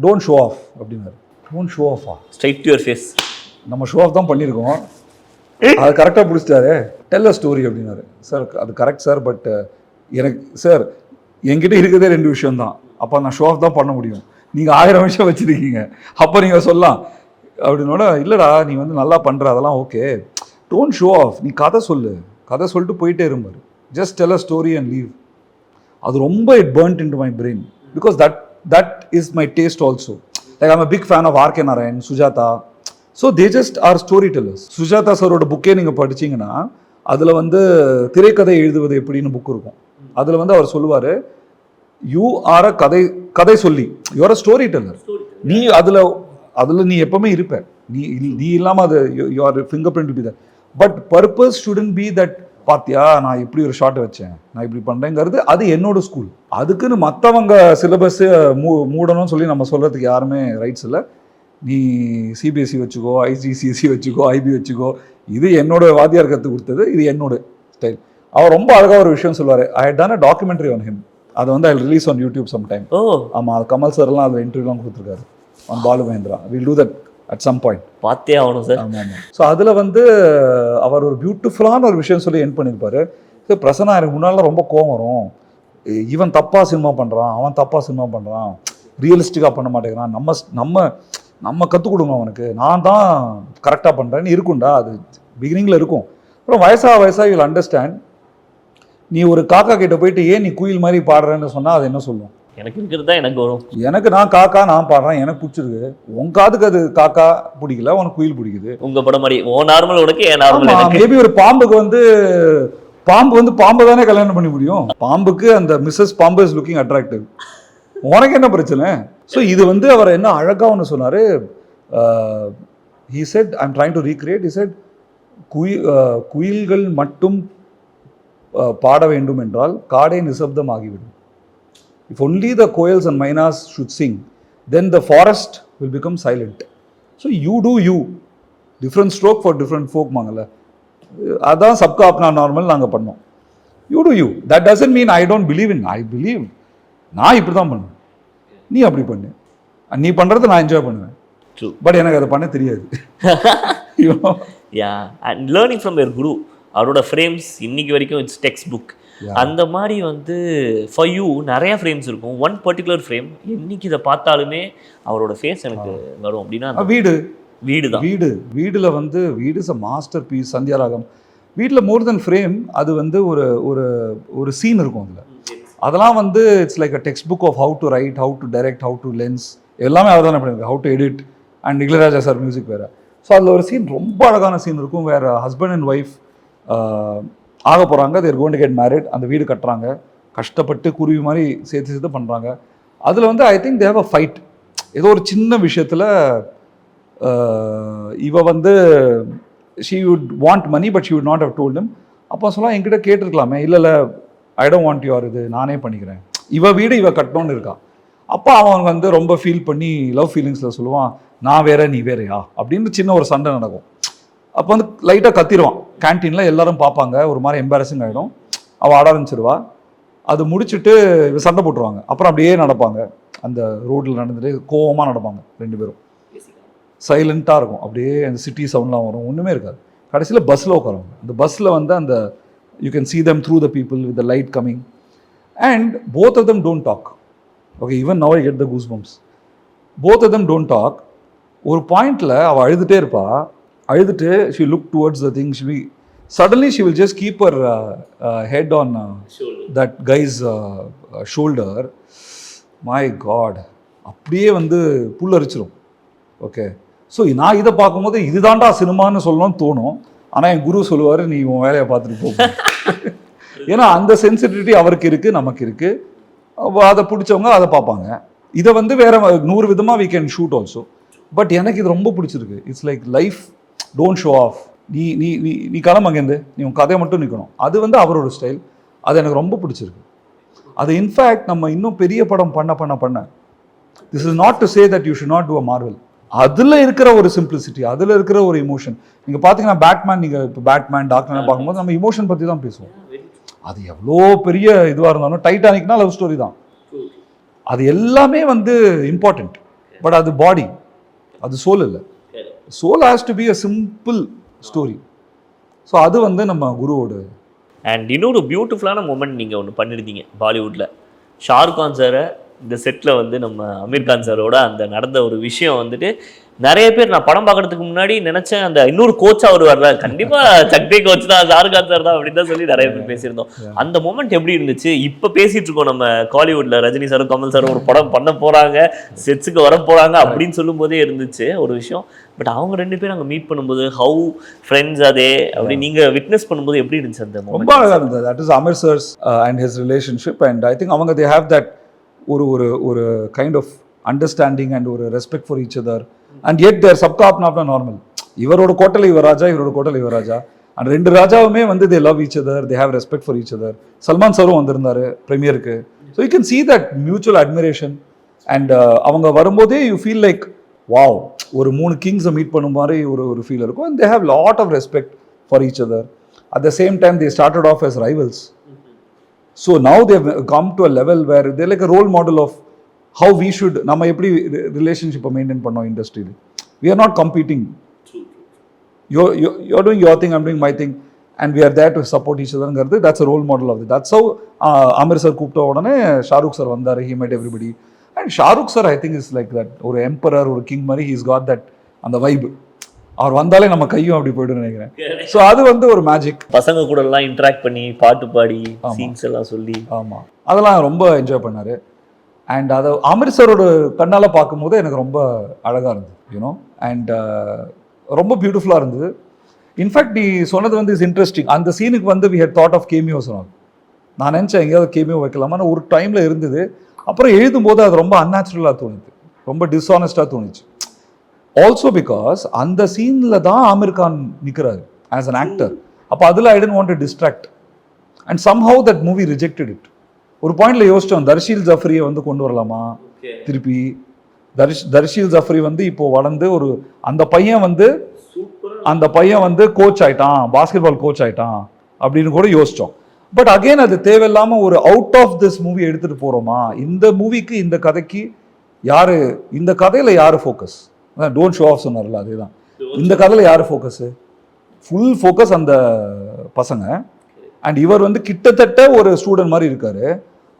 டோன்ட் ஷோ ஆஃப் அப்படின்னாரு. டோன்ட் ஷோ ஆஃபா? Straight to your face. நம்ம ஷோ ஆஃப் தான் பண்ணியிருக்கோம், அது கரெக்டாக பிடிச்சிட்டாரு. டெல் அ ஸ்டோரி அப்படின்னாரு. சார் அது கரெக்ட் சார், பட் எனக்கு சார் என்கிட்ட இருக்கிறதே 2 விஷயம்தான், அப்போ நான் ஷோ ஆஃப் தான் பண்ண முடியும், நீங்கள் 1000 விஷயம் வச்சுருக்கீங்க, அப்போ நீங்கள் சொல்லலாம் அப்படின்னோட, இல்லைடா நீ வந்து நல்லா பண்ணுற அதெல்லாம் ஓகே, டோன்ட் ஷோ ஆஃப், நீ கதை சொல்லிட்டு போயிட்டே இருப்பார். Just tell a story and leave. அது ரொம்ப it burnt into my brain because that is my taste also. Like I'm a big fan of RK Narayan, Sujatha. So they just are storytellers. Sujatha சாரோட புக்கே நீங்கள் படிச்சிங்கன்னா அதில் வந்து திரைக்கதை எழுதுவது எப்படின்னு புக் இருக்கும். அதில் வந்து அவர் சொல்லுவார், யூ ஆர் அ கதை சொல்லி, you are a storyteller. நீ அதில் நீ எப்பவுமே இருப்ப, நீ இல்லாமல் அது you are fingerprint by that. But purpose shouldn't be that, பாத்தியா நான் இப்படி ஒரு ஷார்ட் வச்சேன், நான் இப்படி பண்ணுறேங்கிறது அது என்னோட ஸ்கூல். அதுக்குன்னு மற்றவங்க சிலபஸ் மூடணும்னு சொல்லி நம்ம சொல்கிறதுக்கு யாருமே ரைட்ஸ் இல்லை. நீ சிபிஎஸ்சி வச்சுக்கோ, ஐசிசிஎஸ்சி வச்சுக்கோ, ஐபி வச்சுக்கோ, இது என்னோட வாத்தியார் கற்றுக் கொடுத்தது, இது என்னோட ஸ்டைல். அவர் ரொம்ப அழகாக ஒரு விஷயம் சொல்லுவார். I had done a documentary on him. அதை வந்து I release on YouTube some time. ஆமாம், அது கமல் சார்லாம் அதில் இன்டர்வியூலாம் கொடுத்துருக்காரு on Balu Mahendra. Will do that at some point. பார்த்தே ஆகணும் சார். ஆமாம். ஸோ அதில் வந்து அவர் ஒரு பியூட்டிஃபுல்லான ஒரு விஷயம் சொல்லி என் பண்ணியிருப்பாரு. ஸோ பிரசன்னா எனக்கு முன்னாலாம் ரொம்ப கோவம் வரும், இவன் தப்பாக சினிமா பண்ணுறான், அவன் தப்பாக சினிமா பண்ணுறான், ரியலிஸ்டிக்காக பண்ண மாட்டேங்கிறான், நம்ம கற்றுக் கொடுங்க அவனுக்கு, நான் தான் கரெக்டாக பண்ணுறேன்னு இருக்கும்டா. அது பிகினிங்கில் இருக்கும். அப்புறம் வயசாக யூல் அண்டர்ஸ்டாண்ட். நீ ஒரு காக்கா கிட்ட போயிட்டு ஏன் நீ குயில் மாதிரி பாடுறேன்னு சொன்னால் அது என்ன சொல்லும்? எனக்கு இருக்கிறது தான் எனக்கு வரும். எனக்கு நான் காக்கா நான் பாடுறேன், எனக்கு பிடிச்சிருக்கு. உன் காதுக்கு அது காக்கா பிடிக்கல, உனக்கு குயில் பிடிக்குது. உங்கள் படம் மாதிரி ஓ நார்மல் உனக்கு ஏன் நார்மல். மேபி ஒரு பாம்பு வந்து பாம்பை தானே கல்யாணம் பண்ணி முடியும். பாம்புக்கு அந்த மிஸ்ஸஸ் பாம்பு இஸ் லுக்கிங் அட்ராக்டிவ், உனக்கு என்ன பிரச்சனை? ஸோ இது வந்து அவர் என்ன அழகாக ஒன்று சொன்னார். he said, I'm trying to recreate, he said, குயில்கள் மட்டும் பாட வேண்டும் என்றால் காடே நிசப்தம் ஆகிவிடும். If only the koels and maynas should sing, then the forest will become silent. So you do you. Different stroke for different folk மாங்கல்ல. அதான் சப்கா அப்னா normal நாங்கள் பண்ணோம். You do you. That doesn't mean I don't believe in. I believe. நான் இப்படி தான் பண்ணுவேன், நீ அப்படி பண்ணு, நீ பண்ணுறதை நான் என்ஜாய் பண்ணுவேன். பட் எனக்கு அதை பண்ண தெரியாது. அண்ட் லேர்னிங் ஃப்ரம் யுவர் குரு, அவரோட ஃப்ரேம்ஸ் இன்னைக்கு வரைக்கும் இட்ஸ் டெக்ஸ்ட் புக். அந்த மாதிரி வந்து ஃபார் யூ நிறையா ஃப்ரேம்ஸ் இருக்கும். ஒன் பர்டிகுலர் ஃப்ரேம் இன்னைக்கு இதை பார்த்தாலுமே அவரோட ஃபேஸ் எனக்கு வரும் அப்படின்னா வீடில் வந்து வீடு is a master piece. Sandhya Raagam வீட்டில் மோர் தென் ஃப்ரேம், அது வந்து ஒரு சீன் இருக்கும். அதெல்லாம் வந்து it's like a textbook of how to write, how to direct, how to lens, எல்லாமே அவர் தானே பண்ணியிருக்கு. How to edit and Ilaiyaraaja sir music வேறு. ஸோ அதில் ஒரு சீன் ரொம்ப அழகான சீன் இருக்கும். வேறு ஹஸ்பண்ட் அண்ட் ஒய்ஃப் ஆக போகிறாங்க, they're going to get married. அந்த வீடு கட்டுறாங்க, கஷ்டப்பட்டு குருவி மாதிரி சேர்த்து பண்ணுறாங்க. அதில் வந்து I think they have a fight. ஏதோ ஒரு சின்ன விஷயத்தில் இவ வந்து she would want money but she would not have told him. அப்போ சொல்லலாம் என்கிட்ட கேட்டிருக்கலாமே, இல்லை ஐ டோன்ட் வாண்ட் யுவர் இது, நானே பண்ணிக்கிறேன், இவ வீடு இவ கட்டணும்னு இருக்கா. அப்போ அவன் வந்து ரொம்ப ஃபீல் பண்ணி லவ் ஃபீலிங்ஸில் சொல்லுவான், நான் வேற நீ வேறையா அப்படின்னு சின்ன ஒரு சண்டை நடக்கும். அப்போ வந்து லைட்டாக கத்திடுவான். கேன்டீனில் எல்லாரும் பார்ப்பாங்க, ஒரு மாதிரி எம்பாரசிங் ஆகிடும். அவள் ஆட ஆரம்பிச்சிடுவா. அது முடிச்சுட்டு சண்டை போட்டுருவாங்க. அப்புறம் அப்படியே நடப்பாங்க, அந்த ரோட்டில் நடந்துட்டு கோவமாக நடப்பாங்க 2 பேரும். சைலண்ட்டாக இருக்கும், அப்படியே அந்த சிட்டி சவுண்ட்லாம் வரும், ஒன்றுமே இருக்காது. கடைசியில் பஸ்ஸில் உட்காருவாங்க. அந்த பஸ்ஸில் வந்து அந்த you can see them through the people with the light coming and both of them don't talk. Okay, even now I get the goosebumps. Both of them don't talk. ஒரு பாயிண்ட்ல அவ அழுதுட்டே இருப்பா. அழுதுட்டு she look towards the thing, suddenly she will just keep her head on that guy's shoulder. My god, அப்படியே வந்து புல்லரிச்சிரும். Okay, so நான் இதை பார்க்கும்போது இதுதான்டா சினிமான்னு சொல்லணும்னு தோணும். ஆனால் என் குரு சொல்லுவார், நீ உன் வேலையை பார்த்துட்டு போ. ஏன்னா அந்த சென்சிட்டிவிட்டி அவருக்கு இருக்குது, நமக்கு இருக்குது. அதை பிடிச்சவங்க அதை பார்ப்பாங்க. இதை வந்து வேற 100 விதமாக we can shoot also. But எனக்கு இது ரொம்ப பிடிச்சிருக்கு. It's like life don't show off. நீ நீ நீ கிளம்பு அங்கேருந்து, நீ உன் கதையை மட்டும் நிற்கணும். அது வந்து அவரோட ஸ்டைல். அது எனக்கு ரொம்ப பிடிச்சிருக்கு. அது இன்ஃபேக்ட் நம்ம இன்னும் பெரிய படம் பண்ண this is not to say that you should not do a Marvel. அதில் இருக்கிற ஒரு சிம்பிளிசிட்டி, அதில் இருக்கிற ஒரு இமோஷன். நீங்கள் பார்த்தீங்கன்னா பேட்மேன், நீங்கள் இப்போ பேட்மேன் டாக்டர்லாம் பார்க்கும்போது நம்ம இமோஷன் பற்றி தான் பேசுவோம். அது எவ்வளோ பெரிய இதுவாக இருந்தாலும் டைட்டானிக்னா லவ் ஸ்டோரி தான், அது எல்லாமே வந்து இம்பார்ட்டண்ட். பட் அது பாடி, அது சோல் இல்லை. Soul has to be a simple story. So அது வந்து நம்ம குருவோட. அண்ட் இன்னொரு பியூட்டிஃபுல்லான மூமெண்ட் நீங்கள் ஒன்று பண்ணியிருந்தீங்க பாலிவுட்டில். ஷாருக்கான் சாரை இந்த செட்டில் வந்து நம்ம அமீர்கான் சாரோட அந்த நடந்த ஒரு விஷயம் வந்துட்டு நிறைய பேர், நான் படம் பார்க்கறதுக்கு முன்னாடி நினச்சேன் அந்த இன்னொரு கோச்சா அவர் வரல, கண்டிப்பாக சக்தி கோச் தான், ஷாருக்கான் சார் தான் அப்படின்னு தான் சொல்லி நிறைய பேர் பேசியிருந்தோம். அந்த மூமெண்ட் எப்படி இருந்துச்சு? இப்போ பேசிகிட்டு இருக்கோம் நம்ம காலிவுட்டில் ரஜினி சாரும் கமல் சாரும் ஒரு படம் பண்ண போகிறாங்க, செட்ஸுக்கு வர போகிறாங்க அப்படின்னு சொல்லும் போதே இருந்துச்சு ஒரு விஷயம். பட் அவங்க 2 பேரும் அங்கே மீட் பண்ணும்போது ஹவு ஃப்ரெண்ட்ஸ் அதே அப்படி நீங்கள் விட்னஸ் பண்ணும்போது எப்படி இருந்துச்சு அந்த மூமெண்ட்? ரொம்ப அழகாக இருந்தது. That is Aamir sir's and his relationship. And I think அவங்க தே ஹேவ் தட் ஒரு கைண்ட் ஆஃப் அண்டர்ஸ்டாண்டிங் அண்ட் ஒரு respect for each other. And at there சப்கா அப்னா நார்மல். இவரோட கோட்டல் இவர் ராஜா, இவரோட கோட்டல் இவர் ராஜா. அண்ட் 2 ராஜாவுமே வந்து they love each other, they have respect for each other. Salman சாரும் வந்திருந்தாரு ப்ரீமியருக்கு. So you can see that mutual admiration. And அவங்க வரும்போதே யூ ஃபீல் லைக் வாவ், ஒரு 3 கிங்ஸை மீட் பண்ணும் மாதிரி ஒரு ஃபீல் இருக்கும். And they have lot of respect for each other. At the same time they started off as rivals. So now they've come to a level where they're like a role model of how we should, நம்ம எப்படி ரிலேஷன்ஷிப்பை maintain பண்ணோம் இண்டஸ்ட்ரியில். We are not competing. You're doing your thing, I'm doing my thing, and we are there to support each other. That's a role model of it. That's how Aamir sir கூப்பிட்ட உடனே Shahrukh sir வந்தார். He met everybody. And Shahrukh sir I think is like that, ஒரு emperor, ஒரு king மாதிரி. he's got that, அந்த vibe. அவர் வந்தாலே நம்ம கையும் அப்படி போய்ட்டு நினைக்கிறேன். ஸோ அது வந்து ஒரு மேஜிக். பசங்க கூட எல்லாம் இன்ட்ராக்ட் பண்ணி பாட்டு பாடி சீன்ஸ் எல்லாம் சொல்லி, ஆமாம், அதெல்லாம் ரொம்ப என்ஜாய் பண்ணார். அண்ட் அதை அமீர் சாரோட கண்ணால் பார்க்கும்போது எனக்கு ரொம்ப அழகாக இருந்தது, யூனோ. அண்ட் ரொம்ப பியூட்டிஃபுல்லாக இருந்தது. இன்ஃபேக்ட் நீ சொன்னது வந்து இஸ் இன்ட்ரெஸ்டிங். அந்த சீனுக்கு வந்து we had thought of cameos. நான் நினச்சேன் எங்கேயாவது கேமியோ வைக்கலாமான்னு ஒரு டைமில் இருந்தது. அப்புறம் எழுதும்போது அது ரொம்ப அன்நேச்சுரலாக தோணுது, ரொம்ப டிஸ்ஆனஸ்டாக தோணுச்சு. ஆல்சோ பிகாஸ் அந்த சீனில் தான் ஆமிர் கான் நிற்கிறாரு ஆஸ் அன் ஆக்டர். அப்போ அதில் I didn't want to distract. And somehow that movie rejected it. ஒரு பாயிண்ட்ல யோசிச்சோம், தர்ஷீல் ஜஃப்ரியை வந்து கொண்டு வரலாமா திருப்பி. தர்ஷீல் ஜஃப்ரி வந்து இப்போ வளர்ந்து ஒரு அந்த பையன் வந்து கோச் ஆயிட்டான், பாஸ்கெட் பால் கோச் ஆயிட்டான் அப்படின்னு கூட யோசிச்சோம். பட் அகெயின் அது தேவையில்லாம ஒரு அவுட் ஆஃப் திஸ் மூவி எடுத்துட்டு போறோமா. இந்த மூவிக்கு, இந்த கதைக்கு யாரு, இந்த கதையில யாரு ஃபோக்கஸ்? டோன்ட் ஷோ ஆஃப் சொன்னார்ல, அதேதான். இந்த கதையில யாரு ஃபோக்கஸ்? ஃபுல் ஃபோக்கஸ் அந்த பசங்க. அண்ட் இவர் வந்து கிட்டத்தட்ட ஒரு ஸ்டூடெண்ட் மாதிரி இருக்காரு.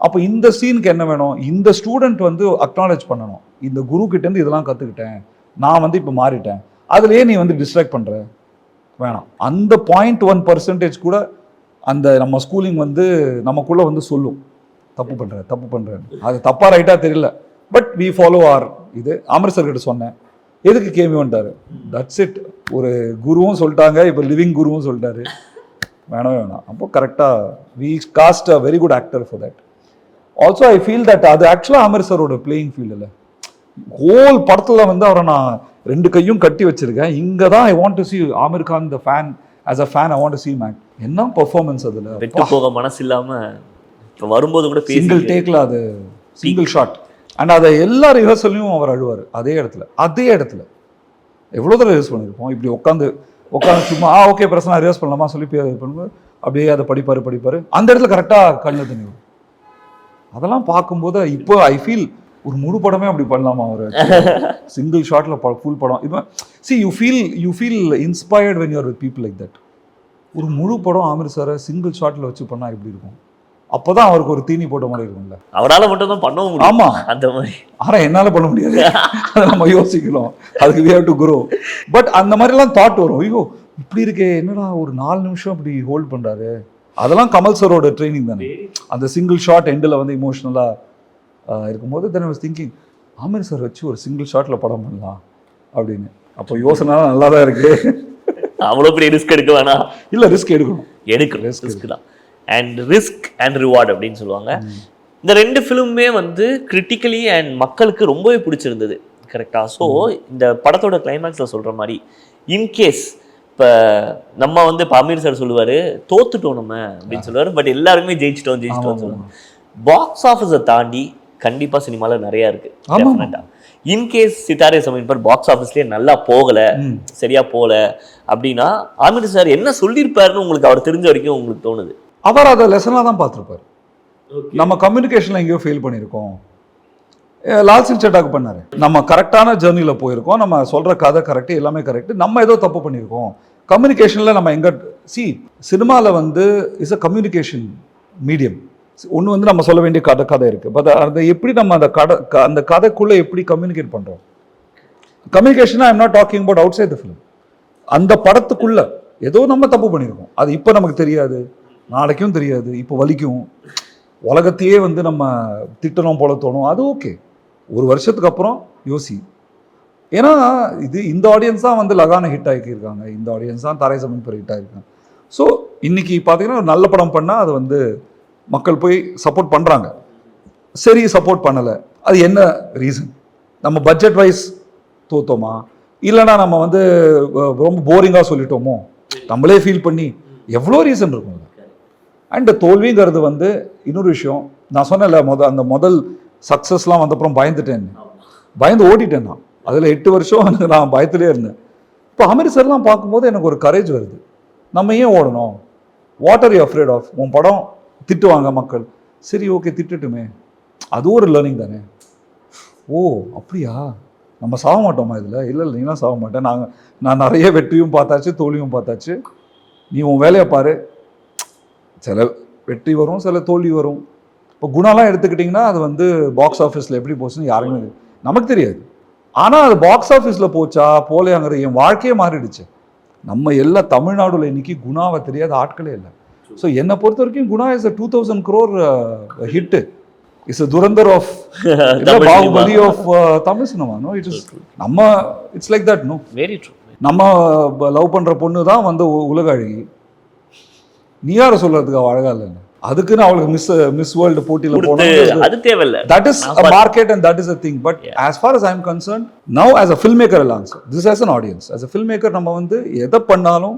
அப்போ இந்த சீனுக்கு என்ன வேணும்? இந்த ஸ்டூடெண்ட் வந்து அக்னாலேஜ் பண்ணணும், இந்த குரு கிட்டேருந்து இதெல்லாம் கற்றுக்கிட்டேன், நான் வந்து இப்போ மாறிட்டேன். அதுலேயே நீ வந்து டிஸ்ட்ராக்ட் பண்ணுற வேணாம். அந்த 0.1% கூட அந்த நம்ம ஸ்கூலிங் வந்து நமக்குள்ளே வந்து சொல்லும், தப்பு பண்ணுறேன். அது தப்பாக ரைட்டாக தெரியல, பட் வி ஃபாலோ ஆர். இது அமர் சார் கிட்ட சொன்னேன், எதுக்கு கேமியோன்ட்டாரு. That's it. ஒரு குருவும் சொல்லிட்டாங்க, இப்போ லிவிங் குருவும் சொல்லிட்டாரு, வேணாம். அப்போ கரெக்டாக we cast a very good actor for that. Also I feel that அது ஆக்சுவலாக அமீர் சாரோட பிளேயிங் ஃபீல்டு இல்லை. ஹோல் படத்தில் வந்து அவரை நான் 2 கையும் கட்டி வச்சிருக்கேன். இங்கே தான் I want to see Aamir Khan the fan. As a fan I want to see make. என்ன பர்ஃபார்மன்ஸ் அதில், விட்டு போக மனசு இல்லாமல் இப்போ வரும்போது கூட சிங்கிள் டேக்கில் அது சிங்கிள் ஷாட். அண்ட் அதை எல்லா ரிஹர்சல்லையும் அவர் அழுவார். அதே இடத்துல எவ்வளோ தடவை ரிஹர்ஸ் பண்ணியிருப்போம். இப்படி உட்காந்து சும்மா ஓகே பிரசன்னா ரிஹர்ஸ் பண்ணலாமா சொல்லி பண்ணும்போது அப்படியே அதை படிப்பார். அந்த இடத்துல கரெக்டாக கண்ணு தண்ணி வரும். அதெல்லாம் பார்க்கும்போது இப்போ ஐ ஃபீல் ஒரு முழு படமே அப்படி பண்ணலாமா ஒரு சிங்கிள் ஷாட்டில் ஃபுல் படம். இது see you feel inspired when you're with people like that. ஒரு முழு படம் ஆமிர் சாரை சிங்கிள் ஷாட்டில் வச்சு பண்ணால் எப்படி இருக்கும்? அப்போ தான் அவருக்கு ஒரு தீனி போட்ட மாதிரி இருக்கும்ல. அவரால் மட்டும் தான் பண்ணவும் முடியும். ஆமாம், அந்த மாதிரி. ஆனால் என்னால் பண்ண முடியாது, அதை நம்ம யோசிக்கணும். அதுக்கு we have to grow. But அந்த மாதிரிலாம் தாட் வரும், ஐயோ இப்படி இருக்கே, என்னடா ஒரு 4 நிமிஷம் அப்படி ஹோல்ட் பண்ணுறாரு. அதெல்லாம் கமல் சாரோட ட்ரைனிங் தானே. அந்த சிங்கிள் ஷாட் எண்டில் வந்து இமோஷனலாக இருக்கும்போது then I was thinking, Aamir sir வச்சு ஒரு சிங்கிள் ஷாட்டில் படம் பண்ணலாம் அப்படின்னு. அப்போ யோசனை நல்லா தான் இருக்குது. அவ்வளோ பெரிய ரிஸ்க் எடுக்க வேணாம். இல்லை, ரிஸ்க் எடுக்கணும். ரிஸ்க் தான். அண்ட் ரிஸ்க் அண்ட் ரிவார்டு அப்படின்னு சொல்லுவாங்க. இந்த 2 ஃபிலிமுமே வந்து கிரிட்டிக்கலி அண்ட் மக்களுக்கு ரொம்பவே பிடிச்சிருந்தது, கரெக்டாக? ஸோ இந்த படத்தோட கிளைமேக்ஸில் சொல்கிற மாதிரி, இன்கேஸ் இப்போ நம்ம வந்து இப்போ அமீர் சார் சொல்லுவார் தோத்துட்டோம் நம்ம அப்படின்னு சொல்லுவார், பட் எல்லாருமே ஜெயிச்சிட்டோம் சொல்லுவாங்க. பாக்ஸ் ஆஃபீஸை தாண்டி கண்டிப்பாக சினிமாவில் நிறையா இருக்குது. ஆமாம். டெஃபினட்டாக இன்கேஸ் சித்தாரே ஜமீன் பர் பாக்ஸ் ஆஃபீஸ்லேயே நல்லா போகலை, சரியா போகல அப்படின்னா ஆமிர் சார் என்ன சொல்லியிருப்பாருன்னு உங்களுக்கு அவர் தெரிஞ்ச வரைக்கும் உங்களுக்கு தோணுது? அவர் அதை லெசனாக தான் பார்த்துருப்பார். நம்ம கம்யூனிகேஷனில் எங்கேயோ ஃபெயில் பண்ணியிருக்கோம். லால் சிங் சட்டாக்கு பண்ணார். நம்ம கரெக்டான ஜேர்னியில் போயிருக்கோம், நம்ம சொல்கிற கதை கரெக்டு, எல்லாமே கரெக்டு, நம்ம ஏதோ தப்பு பண்ணியிருக்கோம். கம்யூனிகேஷனில் நம்ம எங்கே சினிமாவில் வந்து இஸ் அ கம்யூனிகேஷன் மீடியம். ஒன்று வந்து நம்ம சொல்ல வேண்டிய கதை இருக்குது. பட் அதை எப்படி நம்ம அந்த கதைக்குள்ளே எப்படி கம்யூனிகேட் பண்ணுறோம்? கம்யூனிகேஷனாக I'm not talking about outside the film. அந்த படத்துக்குள்ளே ஏதோ நம்ம தப்பு பண்ணியிருக்கோம், அது இப்போ நமக்கு தெரியாது, நாளைக்கும் தெரியாது, இப்போ வலிக்கும், உலகத்தையே வந்து நம்ம திட்டணும் போல தோணும். அது ஓகே, ஒரு வருஷத்துக்கு அப்புறம் யோசி. ஏன்னா இந்த ஆடியன்ஸ் தான் வந்து லகான ஹிட் ஆகியிருக்காங்க, இந்த ஆடியன்ஸ் தான் தாரே ஜமீன் பர் ஹிட் ஆகிருக்காங்க. ஸோ இன்னைக்கு பார்த்தீங்கன்னா ஒரு நல்ல படம் பண்ணால் அது வந்து மக்கள் போய் சப்போர்ட் பண்ணுறாங்க. சரி, சப்போர்ட் பண்ணலை, அது என்ன ரீசன்? நம்ம பட்ஜெட் வைஸ் தோத்தோமா, இல்லைனா நம்ம வந்து ரொம்ப போரிங்காக சொல்லிட்டோமோ, நம்மளே ஃபீல் பண்ணி எவ்வளோ ரீசன் இருக்கும். அண்ட் தோல்விங்கிறது வந்து இன்னொரு விஷயம். நான் சொன்னேன்ல, அந்த முதல் சக்ஸஸ்லாம் வந்தப்புறம் பயந்து ஓடிட்டேன் நான். அதில் 8 வருஷம் நான் பயத்திலே இருந்தேன். இப்போ ஆமிர் சார்லாம் பார்க்கும்போது எனக்கு ஒரு கரேஜ் வருது. நம்ம ஏன் ஓடணும்? What are you afraid of? உன் படம் திட்டுவாங்க மக்கள், சரி ஓகே திட்டுட்டுமே, அதுவும் ஒரு லேர்னிங் தானே. ஓ அப்படியா, நம்ம சாக மாட்டோமா இதில்? இல்லை நீலாம் சாக மாட்டேன், நான் நிறைய வெற்றியும் பார்த்தாச்சு, தோல்வியும் பார்த்தாச்சு, நீ உன் வேலையை பாரு. சில வெற்றி வரும், சில தோல்வி வரும். இப்போ குணாலாம் எடுத்துக்கிட்டிங்கன்னா அது வந்து பாக்ஸ் ஆஃபீஸில் எப்படி போச்சுன்னு யாருமே நமக்கு தெரியாது. ஆனால் அது பாக்ஸ் ஆஃபீஸில் போச்சா போலையாங்கிற என் வாழ்க்கையே மாறிடுச்சு. நம்ம எல்லா தமிழ்நாடுல இன்னைக்கு குணாவை தெரியாத ஆட்களே இல்லை. ஸோ என்னை பொறுத்த வரைக்கும் Guna is a 2000 crore hit. It's a Dhurandhar of Baahubali of Tamil cinema. No, it is நம்ம it's like that. No, very true. நம்ம லவ் பண்ணுற பொண்ணு தான் வந்து உலக அழகி. நீ யாரை சொல்றதுக்கு அவள் அழகா இல்லைன்னு? அதுக்குன்னு அவளுக்கு மிஸ் வேர்ல்டு போட்டியில் போனோம், அது தேவையில்லை. That is a market and that is a thing. But as far as I am concerned, now as a filmmaker also, this as an audience, as a filmmaker, நம்ம வந்து எதை பண்ணாலும்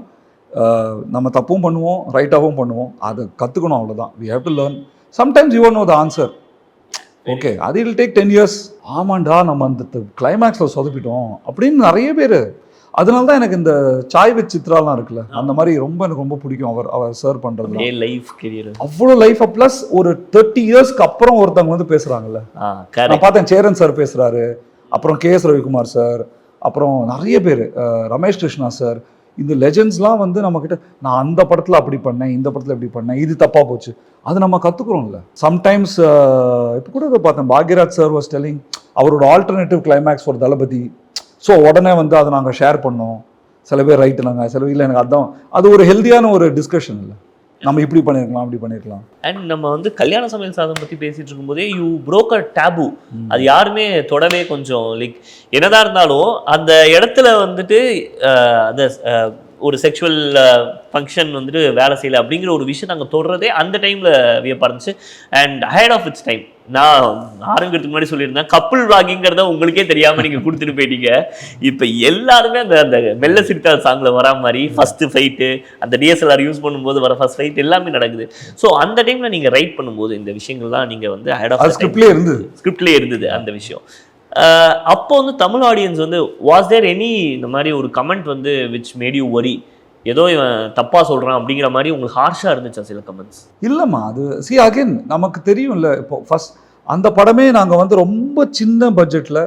நம்ம தப்பும் பண்ணுவோம், ரைட்டாகவும் பண்ணுவோம். அதை கற்றுக்கணும், அவ்வளோதான். we have to learn. sometimes you won't know the answer. Okay, அது will take 10 years. ஆமாண்டா நம்ம அந்த கிளைமேக்ஸில் சொதப்பிட்டோம் அப்படின்னு நிறைய பேர். அதனால தான் எனக்கு இந்த சாய் வித் சித்ராலாம் இருக்குல்ல, அந்த மாதிரி எனக்கு ரொம்ப பிடிக்கும். அவர் சர்வ் பண்ணுறது லைஃப் கெரியர் அவ்வளோ லைஃப். ப்ளஸ் ஒரு 30 இயர்ஸ்க்கு அப்புறம் ஒருத்தவங்க வந்து பேசுகிறாங்கல்ல. நான் பார்த்தேன், சேரன் சார் பேசுகிறாரு, அப்புறம் KS ரவிக்குமார் சார், அப்புறம் நிறைய பேர், ரமேஷ் கிருஷ்ணா சார், இந்த லெஜெண்ட்ஸ்லாம் வந்து நம்மக்கிட்ட நான் அந்த படத்தில் அப்படி பண்ணேன், இந்த படத்தில் இப்படி பண்ணேன், இது தப்பாக போச்சு, அது நம்ம கற்றுக்குறோம்ல. சம்டைம்ஸ் இப்போ கூட இதை பார்த்தேன், பாக்யராஜ் சார் வாஸ் டெல்லிங் அவரோட alternative climax for Thalapathy. So உடனே வந்து அதை நாங்கள் ஷேர் பண்ணோம். சில பேர் ரைட்டுனாங்க, சில இல்லை எனக்கு அதான். அது ஒரு ஹெல்த்தியான ஒரு டிஸ்கஷன் இல்லை, நம்ம இப்படி பண்ணியிருக்கலாம் அப்படி பண்ணியிருக்கலாம். அண்ட் நம்ம வந்து கல்யாண சமையல் சாதம் பற்றி பேசிகிட்டு இருக்கும்போதே யூ broke a taboo. அது யாருமே தொடவே கொஞ்சம் லைக் என்னதான் இருந்தாலும் அந்த இடத்துல வந்துட்டு அந்த ஒரு செக்ஷுவல் ஃபங்க்ஷன் வந்துட்டு வேலை செய்யலை அப்படிங்கிற ஒரு விஷயம் நாங்கள் தொடர்றதே அந்த டைமில் வியப்பாக இருந்துச்சு. And head of its time. நான் ஆரம்பிக்கிறதுக்கு முன்னாடி சொல்லியிருந்தேன், கப்புள் வாகிங்கிறத உங்களுக்கே தெரியாமல் நீங்கள் கொடுத்துட்டு போயிட்டீங்க. இப்போ எல்லாருமே அந்த மெல்ல சிரித்தால் சாங்கில் வரா மாதிரி ஃபஸ்ட்டு ஃபைட்டு, அந்த DSLR யூஸ் பண்ணும்போது வர ஃபஸ்ட் ஃபைட் எல்லாமே நடக்குது. ஸோ அந்த டைமில் நீங்கள் ரைட் பண்ணும்போது இந்த விஷயங்கள்லாம் நீங்கள் வந்து ஹெட் ஆஃப் ஸ்கிரிப்ட்லேயே இருந்தது அந்த விஷயம். அப்போ வந்து தமிழ் ஆடியன்ஸ் வந்து வாஸ் தேர் எனி இந்த மாதிரி ஒரு கமெண்ட் வந்து விச் மேட் யூ வரி, ஏதோ இவன் தப்பாக சொல்கிறான் அப்படிங்கிற மாதிரி உங்களுக்கு ஹார்ஷாக இருந்துச்சா சில கமெண்ட்ஸ்? இல்லைம்மா, அது அகைன் நமக்கு தெரியும்ல. இப்போ ஃபஸ்ட் அந்த படமே நாங்கள் வந்து ரொம்ப சின்ன பட்ஜெட்டில்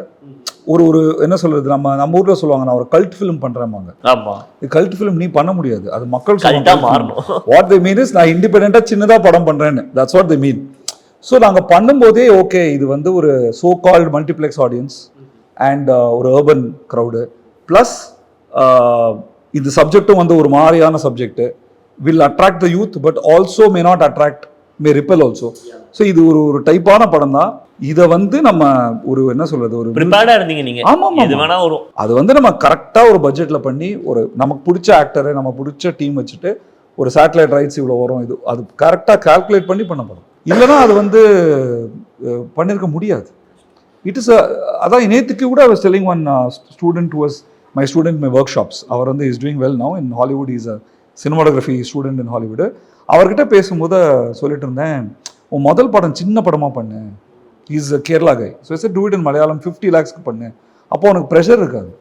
ஒரு என்ன சொல்கிறது, நம்ம ஊரில் சொல்லுவாங்க, நான் ஒரு கல்ட் ஃபிலிம் பண்ணுறேன்பாங்க. ஆமாம், கல்ட் ஃபிலிம் நீ பண்ண முடியாது, அது மக்கள் மாறணும். வாட் தே மீன் இஸ் நான் இண்டிபெண்ட்டாக சின்னதாக படம் பண்ணுறேன்னு, that's what they mean. So நாங்கள் பண்ணும்போதே ஓகே, இது வந்து ஒரு so called multiplex audience and ஒரு அர்பன் க்ரௌடு, ப்ளஸ் இது சப்ஜெக்டும் வந்து ஒரு மாதிரியான subject, will attract the youth but also may not attract, May ripple also. So இது ஒரு டைப்பான படம் தான். இதை வந்து நம்ம ஒரு என்ன சொல்றது, ஒரு ப்ரிப்பேர்டாக இருந்தீங்க நீங்கள். ஆமாம், இது வேணா வரும். அது வந்து நம்ம கரெக்டாக ஒரு பட்ஜெட்டில் பண்ணி ஒரு நமக்கு பிடிச்ச ஆக்டரை நம்ம பிடிச்ச டீம் வச்சுட்டு ஒரு சேட்டலைட் ரைட்ஸ் இவ்வளோ வரும், இது அது கரெக்டாக கால்குலேட் பண்ணி பண்ண போகிறோம். இல்லைனா அது வந்து பண்ணியிருக்க முடியாது. இட் இஸ் அதான் நேற்றுக்கு கூட I was telling one student who was my student in my workshops. அவர் வந்து is doing well now in Hollywood. He is a cinematography student in Hollywood. அவர்கிட்ட பேசும்போது சொல்லிட்டு இருந்தேன், உன் முதல் படம் சின்ன படமாக பண்ணு, is Kerala guy, so it's do it in Malayalam 50 lakhs பண்ணு, அப்போ உனக்கு ப்ரெஷர் இருக்காது.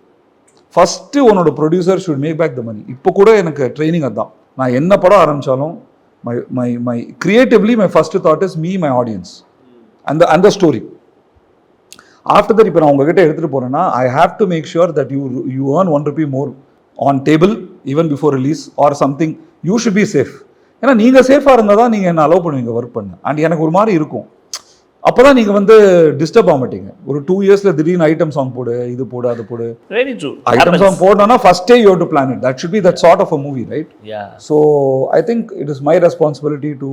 ஃபஸ்ட்டு உன்னோட producer should make back the money. இப்போ கூட எனக்கு ட்ரைனிங் அதுதான். நான் என்ன படம் ஆரம்பித்தாலும் my creatively my first thought is me, my audience அந்த ஸ்டோரி. ஆஃப்டர் தட் இப்போ நான் உங்ககிட்ட எடுத்துகிட்டு போகிறேன்னா I have to make sure that you earn 1 rupee more on table even before release or something. You should be safe. ஏன்னா நீங்கள் சேஃபாக இருந்தால் தான் நீங்கள் என்ன அலோவ் பண்ணுவீங்க ஒர்க் பண்ண. அண்ட் எனக்கு ஒரு மாதிரி இருக்கும், அப்போ தான் நீங்கள் வந்து டிஸ்டர்ப் ஆக மாட்டீங்க. ஒரு 2 yearsல திடீர்னு ஐட்டம் சாங் போடு, இது போடு, அது போடு. Very true. ஐட்டம் சாங் போடணும்னா ஃபர்ஸ்டே you have to plan it. That should be that sort of a movie, right? So I think it is my responsibility to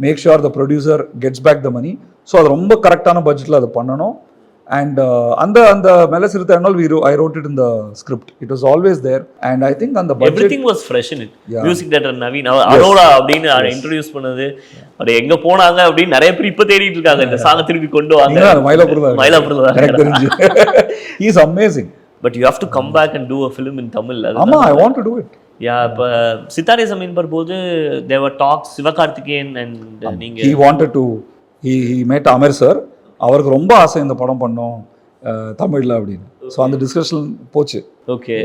make sure the producer gets back the money. So அது ரொம்ப கரெக்டான பட்ஜெட்டில் அதை பண்ணணும். And அந்த மேல சிறுத்தை I wrote it in the script. It was always there. And I think on the budget everything was fresh in it. Music director Naveen Arora அப்படின்னு இன்ட்ரோடியூஸ் பண்ணது, அது எங்க போனாங்க அப்படின்னு நிறைய பேர் இப்ப தேடிட்டு இருக்காங்க. இந்த சாங் திருப்பி கொண்டு வாங்க. மயிலாப்பூர்ல தான் எனக்கு தெரிஞ்சு. He is amazing. But you have to come back and do a film in Tamil. ஆமா, I want to do it. இப்ப சித்தாரே ஜமீன் பர் போது there were talks, Sivakarthikeyan and நீங்க he wanted to he met Amir sir. அவருக்கு ரொம்ப ஆசை இந்த படம் பண்ணோம் தமிழில் அப்படின்னு. ஸோ அந்த டிஸ்கஷன் போச்சு. ஓகே.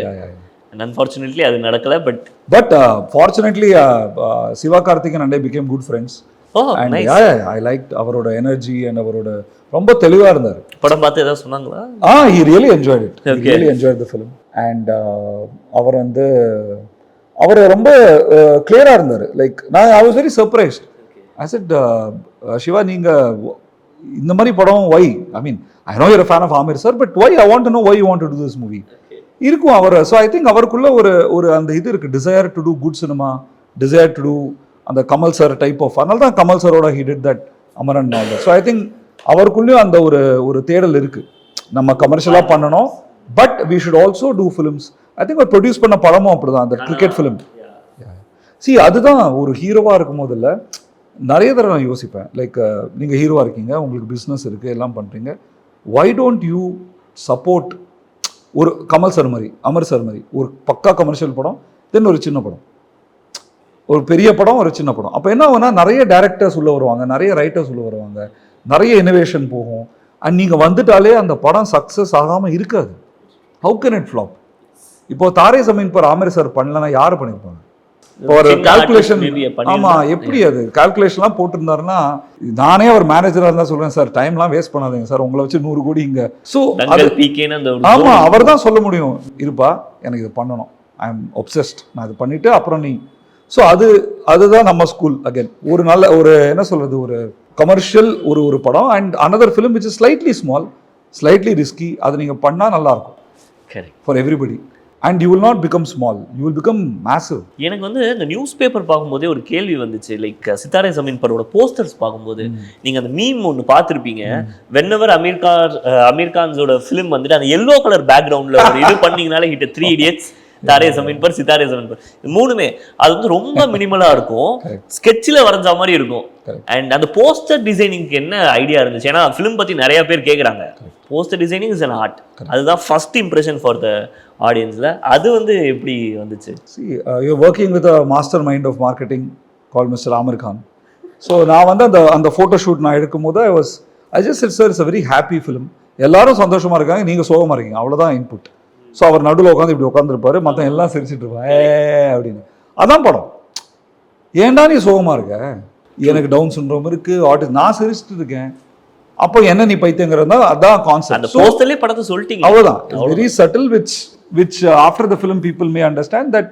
அன்ஃபார்ச்சுனேட்லி அது நடக்கல. But fortunately Sivakarthikeyan and I became good friends. And I liked அவரோட எனர்ஜி அண்ட் அவரோட ரொம்ப தெளிவாக இருந்தார். படம் பார்த்து ஏதாவது சொன்னாங்களா? he really enjoyed it. He really enjoyed the film. And அவர் வந்து அவர் ரொம்ப கிளியராக இருந்தார். Like I was very surprised. I said, Siva நீங்கள் இந்த மாதிரி படம் why? I mean, I know you're a fan of Amir sir, but why? I want to know why you want to do this movie. இருக்கும் அவர். So I think அவருக்குள்ள ஒரு அந்த இது இருக்கு, desire to do good cinema, desire to do அந்த Kamal sir type of. அதனால தான் கமல் சாரோட he did that Amaran novel. So I think அவருக்குள்ளேயும் அந்த ஒரு தேடல் இருக்கு, நம்ம கமர்ஷியலாக பண்ணணும், but we should also do films. I think அவர் ப்ரொடியூஸ் பண்ண படமும் அப்படிதான், அந்த கிரிக்கெட் ஃபிலிம். அதுதான் ஒரு ஹீரோவாக இருக்கும் போதில்ல நிறைய தடவை நான் யோசிப்பேன். லைக் நீங்கள் ஹீரோவாக இருக்கீங்க, உங்களுக்கு பிஸ்னஸ் இருக்குது, எல்லாம் பண்ணுறீங்க, வை டோன்ட் யூ சப்போர்ட் ஒரு கமல் சார் மாதிரி, அமர் சார் மாதிரி ஒரு பக்கா கமர்ஷியல் படம், தென் ஒரு சின்ன படம், ஒரு பெரிய படம், ஒரு சின்ன படம். அப்போ என்ன ஆகுனா நிறைய டேரக்டர்ஸ் உள்ளே வருவாங்க, நிறைய ரைட்டர்ஸ் உள்ளே வருவாங்க, நிறைய இனோவேஷன் போகும். அண்ட் நீங்கள் வந்துட்டாலே அந்த படம் சக்ஸஸ் ஆகாமல் இருக்காது. How can it flop? இப்போ தாரே ஜமீன் பர் ஆமிர் சார் பண்ணலன்னா யார் பண்ணியிருப்பாங்க? இப்போ ஒரு கால்குலேஷன், ஆமாம், எப்படி அது கால்குலேஷன்லாம் போட்டிருந்தாருன்னா, நானே ஒரு மேனேஜராக இருந்தால் சொல்லுவேன், சார் டைம்லாம் வேஸ்ட் பண்ணாதீங்க சார், உங்களை வச்சு 100 கோடி இங்கே. ஸோ ஆமாம், அவர் தான் சொல்ல முடியும், இருப்பா எனக்கு இது பண்ணணும், ஐ எம் ஒப்சஸ்ட், நான் இது பண்ணிவிட்டு அப்புறம் நீ. ஸோ அதுதான் நம்ம ஸ்கூல். அகேன் ஒரு நல்ல ஒரு என்ன சொல்கிறது, ஒரு கமர்ஷியல் ஒரு படம் and another film which is slightly small, slightly risky, அது நீங்கள் பண்ணால் நல்லாயிருக்கும் for everybody. And you will not become small, you will become massive. எனக்கு வந்து இந்த நியூஸ் பேப்பர் பார்க்கும்போதே ஒரு கேள்வி வந்துச்சு. லைக் சித்தாரே ஜமீன் பரோட போஸ்டர்ஸ் பார்க்கும்போது நீங்கள் அந்த மீம் ஒன்று பார்த்துருப்பீங்க. வென்னவர் அமீர் கான்ஸோட ஃபிலிம் வந்துட்டு அந்த எல்லோ கலர் பேக்ரவுண்டில் ஒரு இது பண்ணிங்கனாலே ஹிட் 3 Idiots, தாரே ஜமீன் பர், சித்தாரே ஜமீன் பர், மூணுமே அது வந்து ரொம்ப மினிமலாக இருக்கும், ஸ்கெட்சில் வரைஞ்ச மாதிரி இருக்கும். அண்ட் அந்த போஸ்டர் டிசைனிங்க்கு என்ன ஐடியா இருந்துச்சு? ஏன்னா ஃபிலிம் பற்றி நிறைய பேர் கேட்குறாங்க. Poster designing is an art, அதுதான் ஃபர்ஸ்ட் இம்ப்ரெஷன் ஃபார் த ஆடியன்ஸில். அது வந்து எப்படி வந்துச்சு? See, you're working with a mastermind of marketing called Mr. Amirkhan. So நான் வந்து அந்த ஃபோட்டோ ஷூட் நான் எடுக்கும்போது I just said, sir, it's a very happy film. எல்லாரும் சந்தோஷமாக இருக்காங்க, நீங்கள் சோகமாக இருக்கீங்க, அவ்வளோதான் இன்புட். ஸோ அவர் நடுவில் உட்காந்து இப்படி உட்காந்துருப்பாரு, மற்ற எல்லாம் சிரிச்சிட்டு இருப்பாங்க அப்படின்னு. அதான் படம். ஏன்டா நீ சோகமாக இருக்க, எனக்கு டவுன் சிண்ட்ரோம் இருக்குது, ஆர்டிஸ்ட், நான் சிரிச்சிட்டு இருக்கேன், அப்போ என்ன நீ பைத்தியங்கிறதா? அதான் கான்செப்ட். போஸ்டர்லயே படத்தை சொல்லிட்டீங்க, அவ்வளவுதான். It's very subtle which after the film people may understand that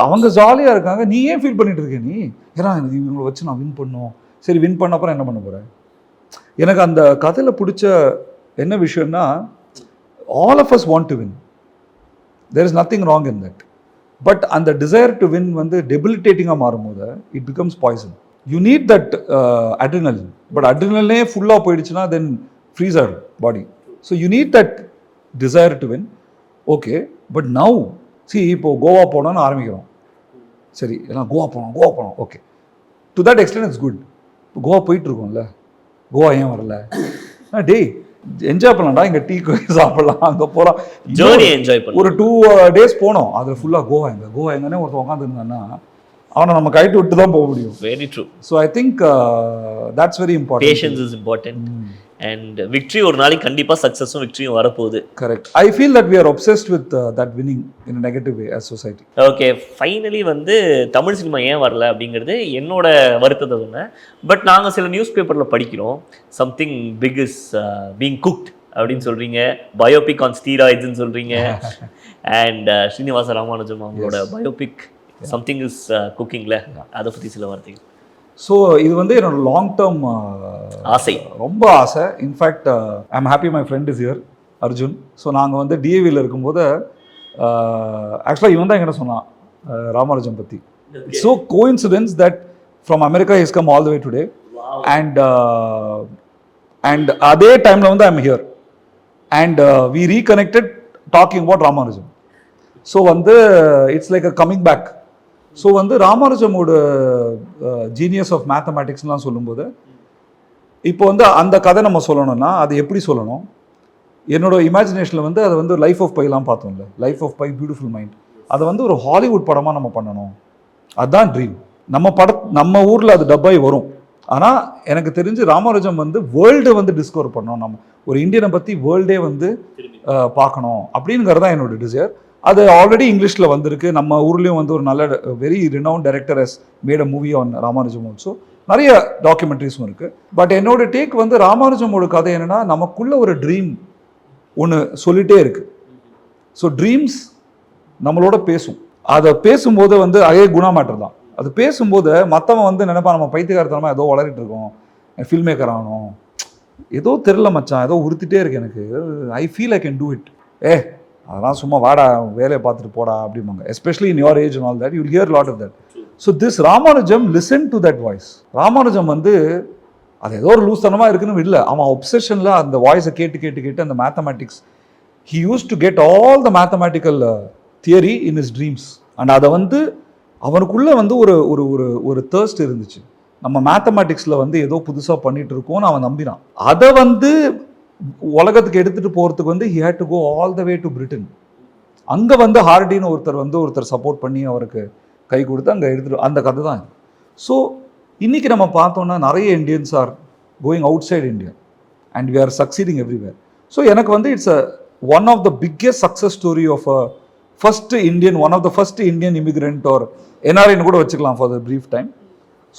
அவங்க ஜாலியாக இருக்காங்க, நீ ஏன் ஃபீல் பண்ணிட்டு இருக்க? நீ ஏன்னா இவங்களை வச்சு நான் வின் பண்ணோம், சரி வின் பண்ண அப்புறம் என்ன பண்ண போகிறேன்? எனக்கு அந்த கதையில் பிடிச்ச என்ன விஷயம்னா, all of us want to win, there is nothing wrong in that, but அந்த டிசைர் டு வின் வந்து டெபிலிட்டேட்டிங்காக மாறும்போது it becomes poison. You need that adrenaline, but அட்ரினலே ஃபுல்லாக போயிடுச்சுன்னா தென் ஃப்ரீஸ் ஆகிடும் body. So you need that desire to win. Okay, but now இப்போது கோவா போனோன்னு ஆரம்பிக்கிறோம், சரி எல்லாம் கோவா போனோம், okay, to that extent it's good. இப்போ கோவா போயிட்டுருக்கோம்ல, கோவா ஏன் வரல? டேய் என்ஜாய் பண்ணலாம்டா, இங்கே டீ சாப்பிடலாம், அங்கே போகலாம், ஜர்னி என்ஜாய் பண்ணலாம். ஒரு 2 days போனோம், அதில் ஃபுல்லாக கோவா எங்கன்னே ஒருத்தர் உட்காந்துருந்தான்னா அவனை நம்ம கைட்டு விட்டு தான் போக முடியும். Very true. So I think that's very important. Patience is important. And victory ஒரு நாளைக்கு கண்டிப்பாக சக்ஸஸும் விக்ட்ரியும் வரப்போகுது. Correct. I feel that we are obsessed with that winning in a negative way as society. Okay, finally வந்து Tamil cinema ஏன் வரல அப்படிங்கிறது என்னோட வருத்தத்தை சொன்னேன். பட் நாங்கள் சில நியூஸ் பேப்பரில் படிக்கிறோம், something big is being cooked அப்படின்னு சொல்கிறீங்க, பயோபிக் ஆன் ஸ்டீராய்ட்ஸ்ன்னு சொல்கிறீங்க. அண்ட் ஸ்ரீனிவாச ராமானுஜம் அவங்களோட பயோபிக் சம்திங் இஸ் குக்கிங்கில், அதை பற்றி சில வார்த்தைகள். ஸோ இது வந்து என்னோட லாங் டேர்ம் ஆசை, ரொம்ப ஆசை. In fact I am happy my friend is here, Arjun. So நாங்கள் வந்து டிஏவியில் இருக்கும்போது ஆக்சுவலாக இவன் தான் என்கிட்ட சொன்னான் ராமானுஜம் பற்றி. So coincidence that from America is come all the way today. And அதே டைமில் வந்து I am here and we reconnected talking about Ramanujam. So வந்து it's like a coming back. So வந்து ராமானுஜமோட ஜீனியஸ் ஆஃப் மேத்தமேட்டிக்ஸ்லாம் சொல்லும்போது இப்போ வந்து அந்த கதை நம்ம சொல்லணும்னா அது எப்படி சொல்லணும், என்னோட இமேஜினேஷனில் வந்து அதை வந்து லைஃப் ஆஃப் பைலாம் பார்த்தோம்ல, life of pi beautiful mind, அதை வந்து ஒரு ஹாலிவுட் படமாக நம்ம பண்ணணும். அதுதான் ட்ரீம். நம்ம ஊரில் அது டப்பாய் வரும். ஆனால் எனக்கு தெரிஞ்சு ராமானுஜம் வந்து வேர்ல்டு வந்து டிஸ்கவர் பண்ணணும், நம்ம ஒரு இந்தியனை பற்றி வேர்ல்டே வந்து பார்க்கணும் அப்படிங்கிறது தான் என்னோட டிசைர். அது ஆல்ரெடி இங்கிலீஷில் வந்திருக்கு. நம்ம ஊர்லேயும் வந்து ஒரு நல்ல very renowned director has made a movie on Ramanujam also. நிறைய டாக்குமெண்ட்ரிஸும் இருக்குது. பட் என்னோட டேக் வந்து ராமானுஜமோட கதை என்னென்னா, நமக்குள்ள ஒரு ட்ரீம் ஒன்று சொல்லிகிட்டே இருக்குது. ஸோ ட்ரீம்ஸ் நம்மளோட பேசும். அதை பேசும்போது வந்து அதே குணா மேட்டர் தான். அது பேசும்போது மற்றவன் வந்து நினைப்பா நம்ம பைத்தியக்காரத்தனமாக ஏதோ வளரிட்டு இருக்கோம், ஃபில்ம் மேக்கர் ஆகணும், ஏதோ தெரில மச்சான், ஏதோ உறுத்திட்டே இருக்கு எனக்கு, I feel I can do it, அதெல்லாம் சும்மா வாடா வேலையை பார்த்துட்டு போடா அப்படிம்பாங்க. Especially in your age and all that you will hear lot of that. So this Ramanujam listen to that voice. Ramanujam வந்து அது ஏதோ ஒரு லூஸ்தனமாக இருக்குன்னு இல்லை, அவன் ஒப்சஷனில் அந்த வாய்ஸை கேட்டு கேட்டு கேட்டு அந்த mathematics he use to get all the mathematical theory in his dreams. And அதை வந்து அவனுக்குள்ளே வந்து ஒரு ஒரு ஒரு ஒரு தேர்ஸ்ட் இருந்துச்சு, நம்ம மேத்தமேட்டிக்ஸில் வந்து ஏதோ புதுசாக பண்ணிட்டு இருக்கோம்னு அவன் நம்பினான். அதை வந்து உலகத்துக்கு எடுத்துகிட்டு போகிறதுக்கு வந்து he had to go all the way to Britain. அங்கே வந்து ஹார்டின்னு ஒருத்தர் சப்போர்ட் பண்ணி அவருக்கு கை கொடுத்து அங்கே எடுத்துகிட்டு, அந்த கதை தான். ஸோ இன்றைக்கி நம்ம பார்த்தோன்னா நிறைய Indians are going outside India and we are succeeding everywhere. So எனக்கு வந்து it's one of the biggest success story of first Indian, one of the first Indian immigrant or என்ஆர்ஐன்னு கூட வச்சுக்கலாம் for the brief time.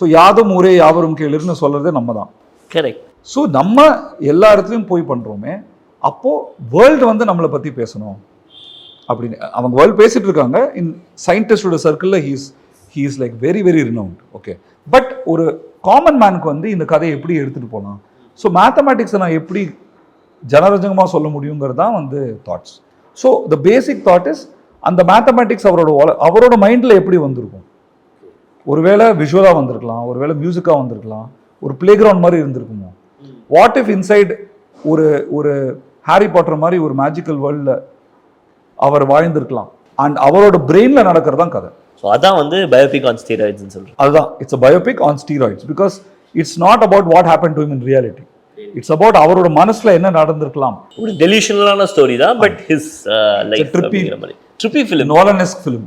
So யாதும் ஊரே யாவரும் கேளுன்னு சொல்கிறதே நம்ம தான். கரெக்ட். ஸோ நம்ம எல்லா இடத்துலையும் போய் பண்ணுறோமே, அப்போது வேர்ல்டு வந்து நம்மளை பற்றி பேசணும் அப்படின்னு அவங்க வேர்ல்டு பேசிகிட்டு இருக்காங்க. இன் சயின்டிஸ்டோட சர்க்கிளில் he is like very very renowned. Okay, but ஒரு காமன் மேனுக்கு வந்து இந்த கதையை எப்படி எடுத்துகிட்டு போகலாம், ஸோ மேத்தமேட்டிக்ஸை நான் எப்படி ஜனரஞ்சகமாக சொல்ல முடியுங்கிறது தான் வந்து thoughts. So the basic thought is அந்த மேத்தமேட்டிக்ஸ் அவரோட மைண்டில் எப்படி வந்திருக்கும், ஒருவேளை விஷுவலாக வந்திருக்கலாம், ஒருவேளை மியூசிக்காக வந்திருக்கலாம், ஒரு பிளே கிரவுண்ட் மாதிரி இருந்திருக்குமோ. வாட் இஃப் இன்சைட் ஒரு ஹாரி பாட்டர் மாதிரி ஒரு மேஜிக்கல் வேர்ல்டில் அவர் வாழ்ந்திருக்கலாம். அண்ட் அவரோட பிரெயினில் நடக்கிறதான் கதை. ஸோ அதான் வந்து பயோபிக் ஆன் ஸ்டீராய்ட்ஸ்னு சொல்கிறேன். அதுதான் it's a biopic on steroids because it's not about what happen to him in reality. It's about அவரோட மனசில் என்ன நடந்திருக்கலாம். ஒரு டெலிஷனலான ஸ்டோரி தான், but his life trippy film, Nolanesque film.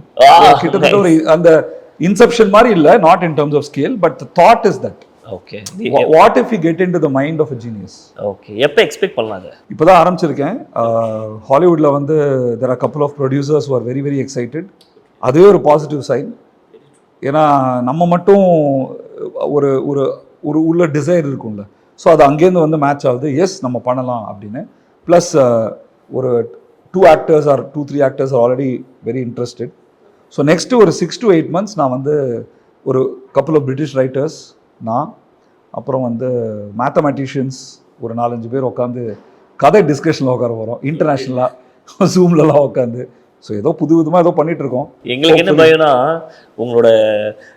கிட்டத்தட்ட ஒரு அந்த இன்செப்ஷன் மாதிரி இல்லை, not in terms of scale, but the thought is that. Okay, what if you get into the mind of a genius. Okay, எப்போ expect பண்ணலாம் அதை? இப்போதான் ஆரம்பிச்சிருக்கேன். ஹாலிவுட்டில் வந்து there are couple of producers are very very excited. அதுவே ஒரு positive sign. ஏன்னா நம்ம மட்டும் ஒரு ஒரு ஒரு உள்ள டிசைர் இருக்கும்ல, ஸோ அது அங்கேருந்து வந்து மேட்ச் ஆகுது, எஸ் நம்ம பண்ணலாம் அப்படின்னு. ப்ளஸ் ஒரு 2 actors are 2-3 actors are already very interested. So next ஒரு 6 to 8 months நான் வந்து ஒரு கப்புள் ஆஃப் பிரிட்டிஷ் ரைட்டர்ஸ், நான் அப்புறம் வந்து மேத்தமேட்டிஷியன்ஸ் ஒரு 4-5 பேர் உட்காந்து கதை டிஸ்கஷனில் உட்கார போகிறோம், இன்டர்நேஷ்னலாக ஜூம்லலாம் உட்காந்து. ஸோ ஏதோ புது விதமாக ஏதோ பண்ணிட்டு இருக்கோம். எங்களுக்கு என்ன பயம்னா, உங்களோட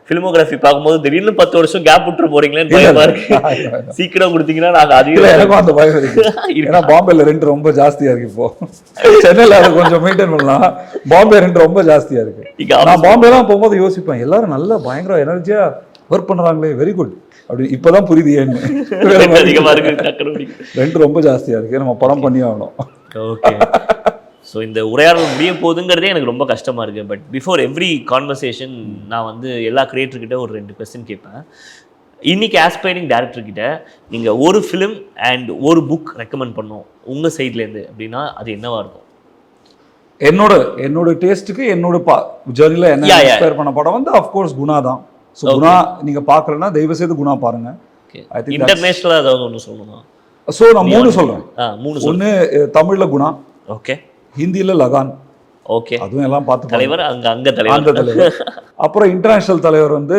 ஃபிலிமோகிராஃபி பார்க்கும்போது திடீர்னு 10 வருஷம் கேப் விட்டுற போறீங்களேன்னு பயமா இருக்கு. சீக்கிரம் கொடுத்தீங்கன்னா நாங்கள் அதிகம் எனக்கும் அந்த பயம் இருக்கு. ஏன்னா பாம்பேல ரெண்ட் ரொம்ப ஜாஸ்தியா இருக்கு. இப்போ சென்னையில் அதை கொஞ்சம் மெயின்டைன் பண்ணலாம், பாம்பே ரெண்ட் ரொம்ப ஜாஸ்தியா இருக்கு. நான் பாம்பேலாம் போகும்போது யோசிப்பேன், எல்லாரும் நல்லா பயங்கர எனர்ஜியா ஒர்க் பண்ணுறாங்களே, வெரி குட் அப்படி. இப்போதான் புரியுது ஏன்னு. ரெண்ட் ரொம்ப ஜாஸ்தியா இருக்கு, நம்ம படம் பண்ணி ஆகணும். ஓகே. ஸோ இந்த உரையாடல் முடிய போகுதுங்கிறதே எனக்கு ரொம்ப கஷ்டமாக இருக்குது. பட் பிஃபோர் எவ்ரி கான்வர்சேஷன் நான் வந்து எல்லா கிரியேட்டர்கிட்ட ஒரு 2 கொஸ்டின் கேட்பேன். இன்றைக்கி ஆஸ்பைரிங் டேரக்டர்கிட்ட நீங்கள் ஒரு ஃபிலிம் அண்ட் ஒரு புக் ரெக்கமெண்ட் பண்ணோம் உங்கள் சைட்லேருந்து அப்படின்னா அது என்னவாக இருக்கும்? என்னோட டேஸ்ட்டுக்கு என்னோட ஜேர்னியில் என்ன இன்ஸ்பயர் பண்ண படம் வந்து அஃப்கோர்ஸ் குணா தான். ஸோ குணா நீங்கள் பார்க்கலன்னா தயவு செய்து குணா பாருங்கள். ஐ திங்க் இன்டர்நேஷ்னலாக ஏதாவது ஒன்று சொல்லணுமா? ஸோ நான் 3 சொல்கிறேன். 3 ஒன்று தமிழில் குணா, ஓகே, ஹிந்தியில் லகான், ஓகே, அதுவும் எல்லாம் பார்த்து தலைவர் அங்கே தலைவர். அப்புறம் இன்டர்நேஷ்னல் தலைவர் வந்து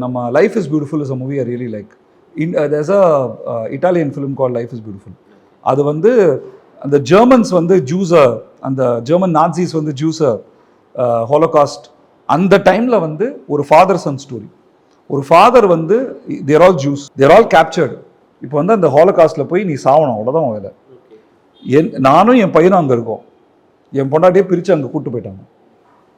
நம்ம life is beautiful is a movie I really like. There's a Italian film call life is beautiful. அது வந்து அந்த ஜெர்மன்ஸ் வந்து ஜூஸை, அந்த ஜெர்மன் நாட்ஸீஸ் வந்து ஜூஸை ஹோலோகாஸ்ட் அந்த டைமில் வந்து ஒரு ஃபாதர் சன் ஸ்டோரி. ஒரு ஃபாதர் வந்து தேர் ஆல் ஜூஸ், தேர் ஆல் கேப்சர்டு. இப்போ வந்து அந்த ஹோலோகாஸ்ட்டில் போய் நீ சாவணும், அவ்வளோதான் வேலை. நானும் என் பையனும் அங்கே இருக்கோம், என் பொண்டாட்டியே பிரித்து அங்கே கூப்பிட்டு போயிட்டாங்க.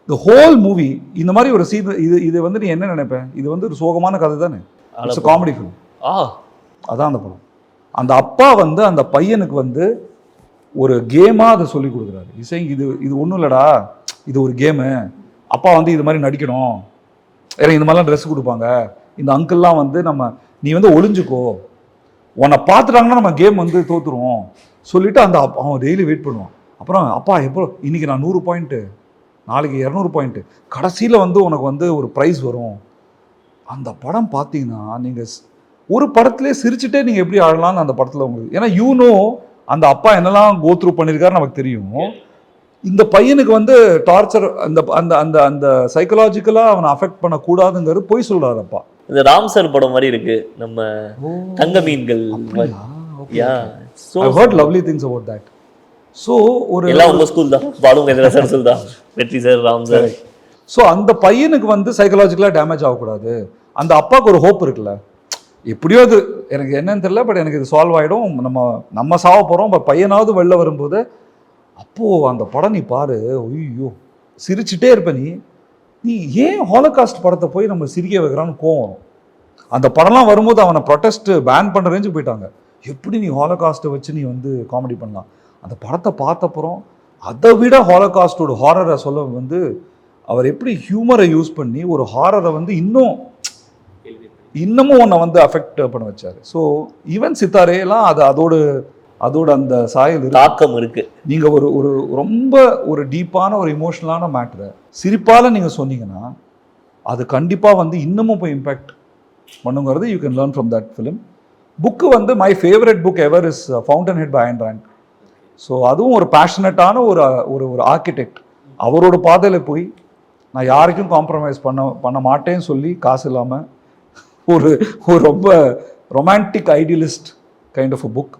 த ஹோல் மூவி இந்த மாதிரி ஒரு சீன். இது வந்து நீ என்ன நினைப்பேன், இது வந்து ஒரு சோகமான கதை தானே, இட்ஸ் காமெடி ஃபிலிம். அதான் அந்த படம். அந்த அப்பா வந்து அந்த பையனுக்கு வந்து ஒரு கேமாக அதை சொல்லி கொடுக்குறாரு. இசைங்க இது ஒன்றும் இல்லைடா, இது ஒரு கேமு. அப்பா வந்து இது மாதிரி நடிக்கணும், ஏன்னா இந்த மாதிரிலாம் ட்ரெஸ் கொடுப்பாங்க, இந்த அங்கிள்லாம் வந்து நீ வந்து ஒளிஞ்சுக்கோ, உன்னை பார்த்துட்டாங்கன்னா நம்ம கேம் வந்து தோற்றுருவோம் சொல்லிவிட்டு அவன் டெய்லி வெயிட் பண்ணுவான். அப்புறம் அப்பா எப்போ இன்றைக்கி நான் 100 பாயிண்ட்டு, நாளைக்கு 200 பாயிண்ட்டு, கடைசியில் வந்து உனக்கு வந்து ஒரு ப்ரைஸ் வரும். அந்த படம் பார்த்தீங்கன்னா நீங்கள் ஒரு படத்துலேயே சிரிச்சுட்டே நீங்கள் எப்படி ஆடலாம்னு அந்த படத்தில் உங்களுக்கு, ஏன்னா அந்த அப்பா என்னெல்லாம் கோத்ரூ பண்ணியிருக்காரு நமக்கு தெரியும். இந்த பையனுக்கு வந்து டார்ச்சர், அந்த அந்த அந்த அந்த சைக்கலாஜிக்கலாக அவனை அஃபெக்ட் பண்ணக்கூடாதுங்கிறது போய் சொல்கிறாரு அப்பா. இந்த ராம் சார் படம் மாதிரி இருக்கு, நம்ம தங்க மீன்கள். I heard lovely things about that. So ஒரு எல்லாம் உங்கள் ஸ்கூல் தான், பாலுங்க சார் ஸ்கூல் தான், வெற்றி சார், ராம் சார். ஸோ அந்த பையனுக்கு வந்து சைக்கலாஜிக்கலாக டேமேஜ் ஆகக்கூடாது, அந்த அப்பாவுக்கு ஒரு ஹோப் இருக்குல்ல, எப்படியோ அது எனக்கு என்னன்னு தெரியல, பட் எனக்கு இது சால்வ் ஆகிடும், நம்ம சாவ போகிறோம், பட் பையனாவது வெளில வரும்போது. அப்போது அந்த படம் நீ பாரு, ஐயோ சிரிச்சுட்டே இருப்ப நீ ஏன் ஹாலோகாஸ்ட் படத்தை போய் நம்ம சிரிக்க வைக்கிறான்னு கோவம் வரும். அந்த படம்லாம் வரும்போது அவனை ப்ரொட்டஸ்ட் பேன் பண்ணுற ரேஞ்சு போயிட்டாங்க. எப்படி நீ ஹாலோகாஸ்ட்டை வச்சு நீ வந்து காமெடி பண்ணலாம்? அந்த படத்தை பார்த்தப்புறம் அதை விட ஹாலோகாஸ்டோட ஹாரரை சொல்ல வந்து அவர் எப்படி ஹியூமரை யூஸ் பண்ணி ஒரு ஹாரரை வந்து இன்னமும் உன்னை வந்து அஃபெக்ட் பண்ண வச்சாரு. ஸோ ஈவன் சித்தாரேலாம் அதோட அந்த சாயல் தாக்கம் இருக்கு. நீங்கள் ஒரு ரொம்ப ஒரு டீப்பான ஒரு இமோஷனலான மேட்ரை சிரிப்பால் நீங்கள் சொன்னீங்கன்னா அது கண்டிப்பாக வந்து இன்னமும் போய் இம்பேக்ட் பண்ணுங்கிறது you can learn from that film. Book வந்து my favourite book ever is fountainhead by Ayn Rand. So அதுவும் ஒரு பேஷனட்டான ஒரு ஆர்கிடெக்ட், அவரோட பாதையில் போய் நான் யாருக்கும் காம்ப்ரமைஸ் பண்ண மாட்டேன்னு சொல்லி காசு இல்லாமல் ஒரு ரொம்ப romantic idealist kind of a book,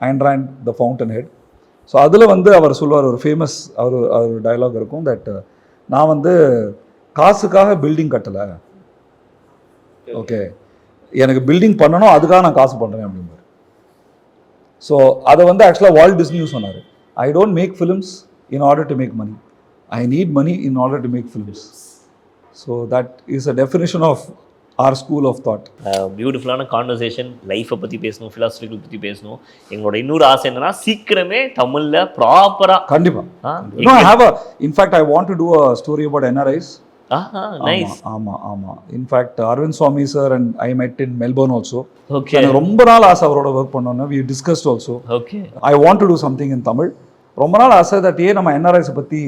Ayn Rand the fountainhead. So அதில் வந்து அவர் சொல்லுவார், ஒரு ஃபேமஸ் அவர் டயலாக் இருக்கும், தட் நான் வந்து காசுக்காக பில்டிங் கட்டலை, ஓகே எனக்கு பில்டிங் பண்ணணும், அதுக்காக நான் காசு பண்ணுறேன் அப்படிம்பார். ஸோ அதை வந்து ஆக்சுவலாக வால்ட் டிஸ்னியும் சொன்னார், I don't make films in order to make money, I need money in order to make films. So that is a definition of our school of thought. பியூட்டிஃபுல்லான கான்வர்சேஷன், லைஃப்பை பற்றி பேசணும், ஃபிலாசபிக்கல் பற்றி பேசணும். எங்களோட இன்னொரு ஆசை என்னன்னா சீக்கிரமே தமிழில் ப்ராப்பராக கண்டிப்பாக in fact I want to do a story about NRIs. ஆமாம். In fact Aravind Swamy sir and I met in Melbourne also. Okay, எனக்கு ரொம்ப நாள் ஆசை அவரோட ஒர்க் பண்ணோன்னு. We discussed also. Okay, I want to do something in Tamil. ரொம்ப நாள் ஆசை தட் ஏன் நம்ம NRIஸை பற்றி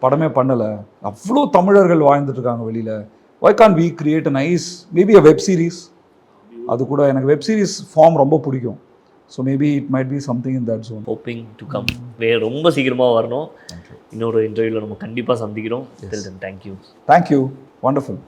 படமே பண்ணலை, அவ்வளோ தமிழர்கள் வாழ்ந்துட்டு இருக்காங்க வெளியில், why can't we create a nice maybe a web series? அது கூட எனக்கு வெப் சீரிஸ் ஃபார்ம் ரொம்ப பிடிக்கும். So maybe it might be something in that zone. Hoping to come. ரொம்ப சீக்கிரமாக வரணும். இன்னொரு இன்டர்வியூவில் நம்ம கண்டிப்பாக சந்திக்கிறோம். தேங்க்யூ. தேங்க்யூ. வண்டர்ஃபுல்.